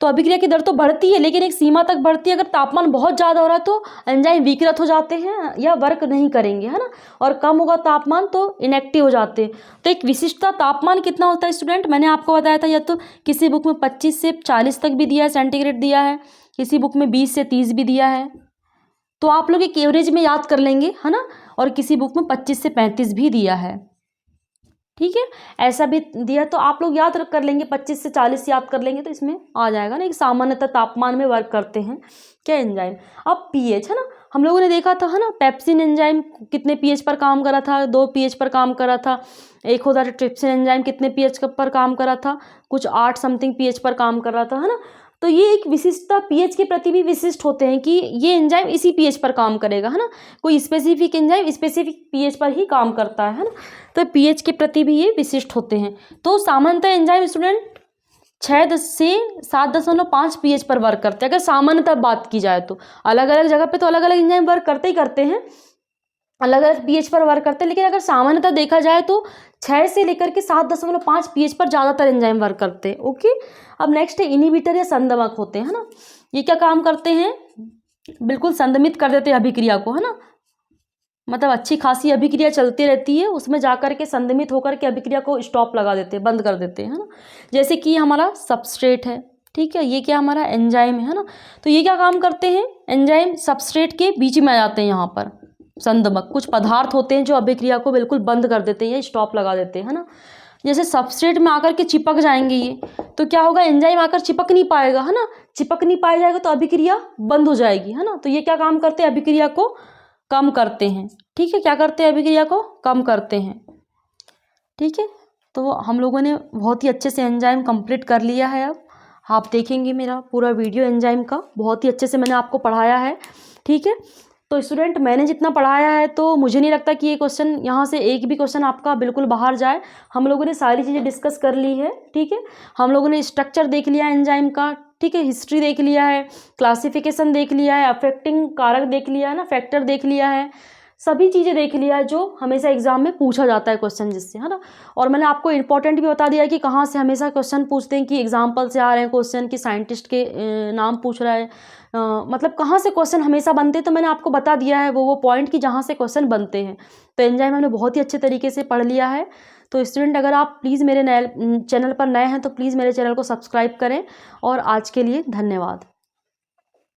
तो अभिक्रिया की दर तो बढ़ती है, लेकिन एक सीमा तक बढ़ती है। अगर तापमान बहुत ज़्यादा हो रहा है तो एंजाइम विकृत हो जाते हैं या वर्क नहीं करेंगे, है ना, और कम होगा तापमान तो इनएक्टिव हो जाते हैं। तो एक विशिष्टता तापमान कितना होता है स्टूडेंट, मैंने आपको बताया था, या तो किसी बुक में 25 से 40 तक भी दिया है, सेंटीग्रेड दिया है, किसी बुक में 20 से 30 भी दिया है, तो आप लोग एक एवरेज में याद कर लेंगे, है ना, और किसी बुक में 25 से 35 भी दिया है, ठीक है, ऐसा भी दिया तो आप लोग याद कर लेंगे, 25 से 40 याद कर लेंगे तो इसमें आ जाएगा ना। एक सामान्यतः तापमान में वर्क करते हैं क्या, एंजाइम। अब पीएच, है ना, हम लोगों ने देखा था, है ना, पेप्सिन एंजाइम कितने पीएच पर काम करा था, 2 पीएच पर काम करा था। एक होता था ट्रिप्सिन एंजाइम, कितने पीएच पर काम करा था, कुछ 8 समथिंग पीएच पर काम कर रहा था, है ना। तो ये एक विशिष्टता पीएच के प्रति भी विशिष्ट होते हैं कि ये एंजाइम इसी पीएच पर काम करेगा, है ना, कोई स्पेसिफिक एंजाइम स्पेसिफिक पीएच पर ही काम करता है ना। तो पीएच के प्रति भी ये विशिष्ट होते हैं। तो सामान्यतः एंजाइम स्टूडेंट 6 से 7.5 पीएच पर वर्क करते हैं, अगर सामान्यतः बात की जाए तो। अलग अलग जगह पे तो अलग अलग एंजाइम वर्क करते ही करते हैं, अलग अलग पीएच पर वर्क करते हैं, लेकिन अगर सामान्यतः देखा जाए तो 6 से लेकर के 7.5 पीएच पर ज़्यादातर एंजाइम वर्क करते हैं, ओके। अब नेक्स्ट है इनहिबिटर या संदमक होते हैं, है ना। ये क्या काम करते हैं, बिल्कुल संदमित कर देते हैं अभिक्रिया को, है ना, मतलब अच्छी खासी अभिक्रिया चलती रहती है, उसमें जाकर के संदमित होकर के अभिक्रिया को स्टॉप लगा देते हैं, बंद कर देते हैं, है ना। जैसे कि हमारा सबस्ट्रेट है, ठीक है, ये क्या हमारा एंजाइम है ना। तो ये क्या काम करते हैं, एंजाइम सबस्ट्रेट के बीच में आ जाते हैं, यहाँ पर संदमक कुछ पदार्थ होते हैं जो अभिक्रिया को बिल्कुल बंद कर देते हैं या स्टॉप लगा देते हैं, है ना। जैसे सबस्ट्रेट में आकर के चिपक जाएंगे ये, तो क्या होगा, एंजाइम आकर चिपक नहीं पाएगा, है ना, चिपक नहीं पाया जाएगा तो अभिक्रिया बंद हो जाएगी, है ना। तो ये क्या काम करते हैं, अभिक्रिया को कम करते हैं, ठीक है, क्या करते हैं, अभिक्रिया को कम करते हैं, ठीक है। तो हम लोगों ने बहुत ही अच्छे से एंजाइम कंप्लीट कर लिया है। अब आप देखेंगे मेरा पूरा वीडियो एंजाइम का, बहुत ही अच्छे से मैंने आपको पढ़ाया है, ठीक है। तो स्टूडेंट मैंने जितना पढ़ाया है तो मुझे नहीं लगता कि ये क्वेश्चन यहाँ से एक भी क्वेश्चन आपका बिल्कुल बाहर जाए। हम लोगों ने सारी चीज़ें डिस्कस कर ली है, ठीक है। हम लोगों ने स्ट्रक्चर देख लिया एंजाइम का, ठीक है, हिस्ट्री देख लिया है, क्लासिफिकेशन देख लिया है, अफेक्टिंग कारक देख लिया है ना, फैक्टर देख लिया है, सभी चीज़ें देख लिया है जो हमेशा एग्जाम में पूछा जाता है क्वेश्चन जिससे, है ना। और मैंने आपको इंपॉर्टेंट भी बता दिया कि कहाँ से हमेशा क्वेश्चन पूछते हैं, कि एग्जाम्पल से आ रहे हैं क्वेश्चन, कि साइंटिस्ट के नाम पूछ रहा है, मतलब कहाँ से क्वेश्चन हमेशा बनते हैं, तो मैंने आपको बता दिया है वो पॉइंट कि जहाँ से क्वेश्चन बनते हैं। तो एंजाइम हमने बहुत ही अच्छे तरीके से पढ़ लिया है। तो स्टूडेंट अगर आप प्लीज़ मेरे चैनल पर नए हैं तो प्लीज़ मेरे चैनल को सब्सक्राइब करें, और आज के लिए धन्यवाद।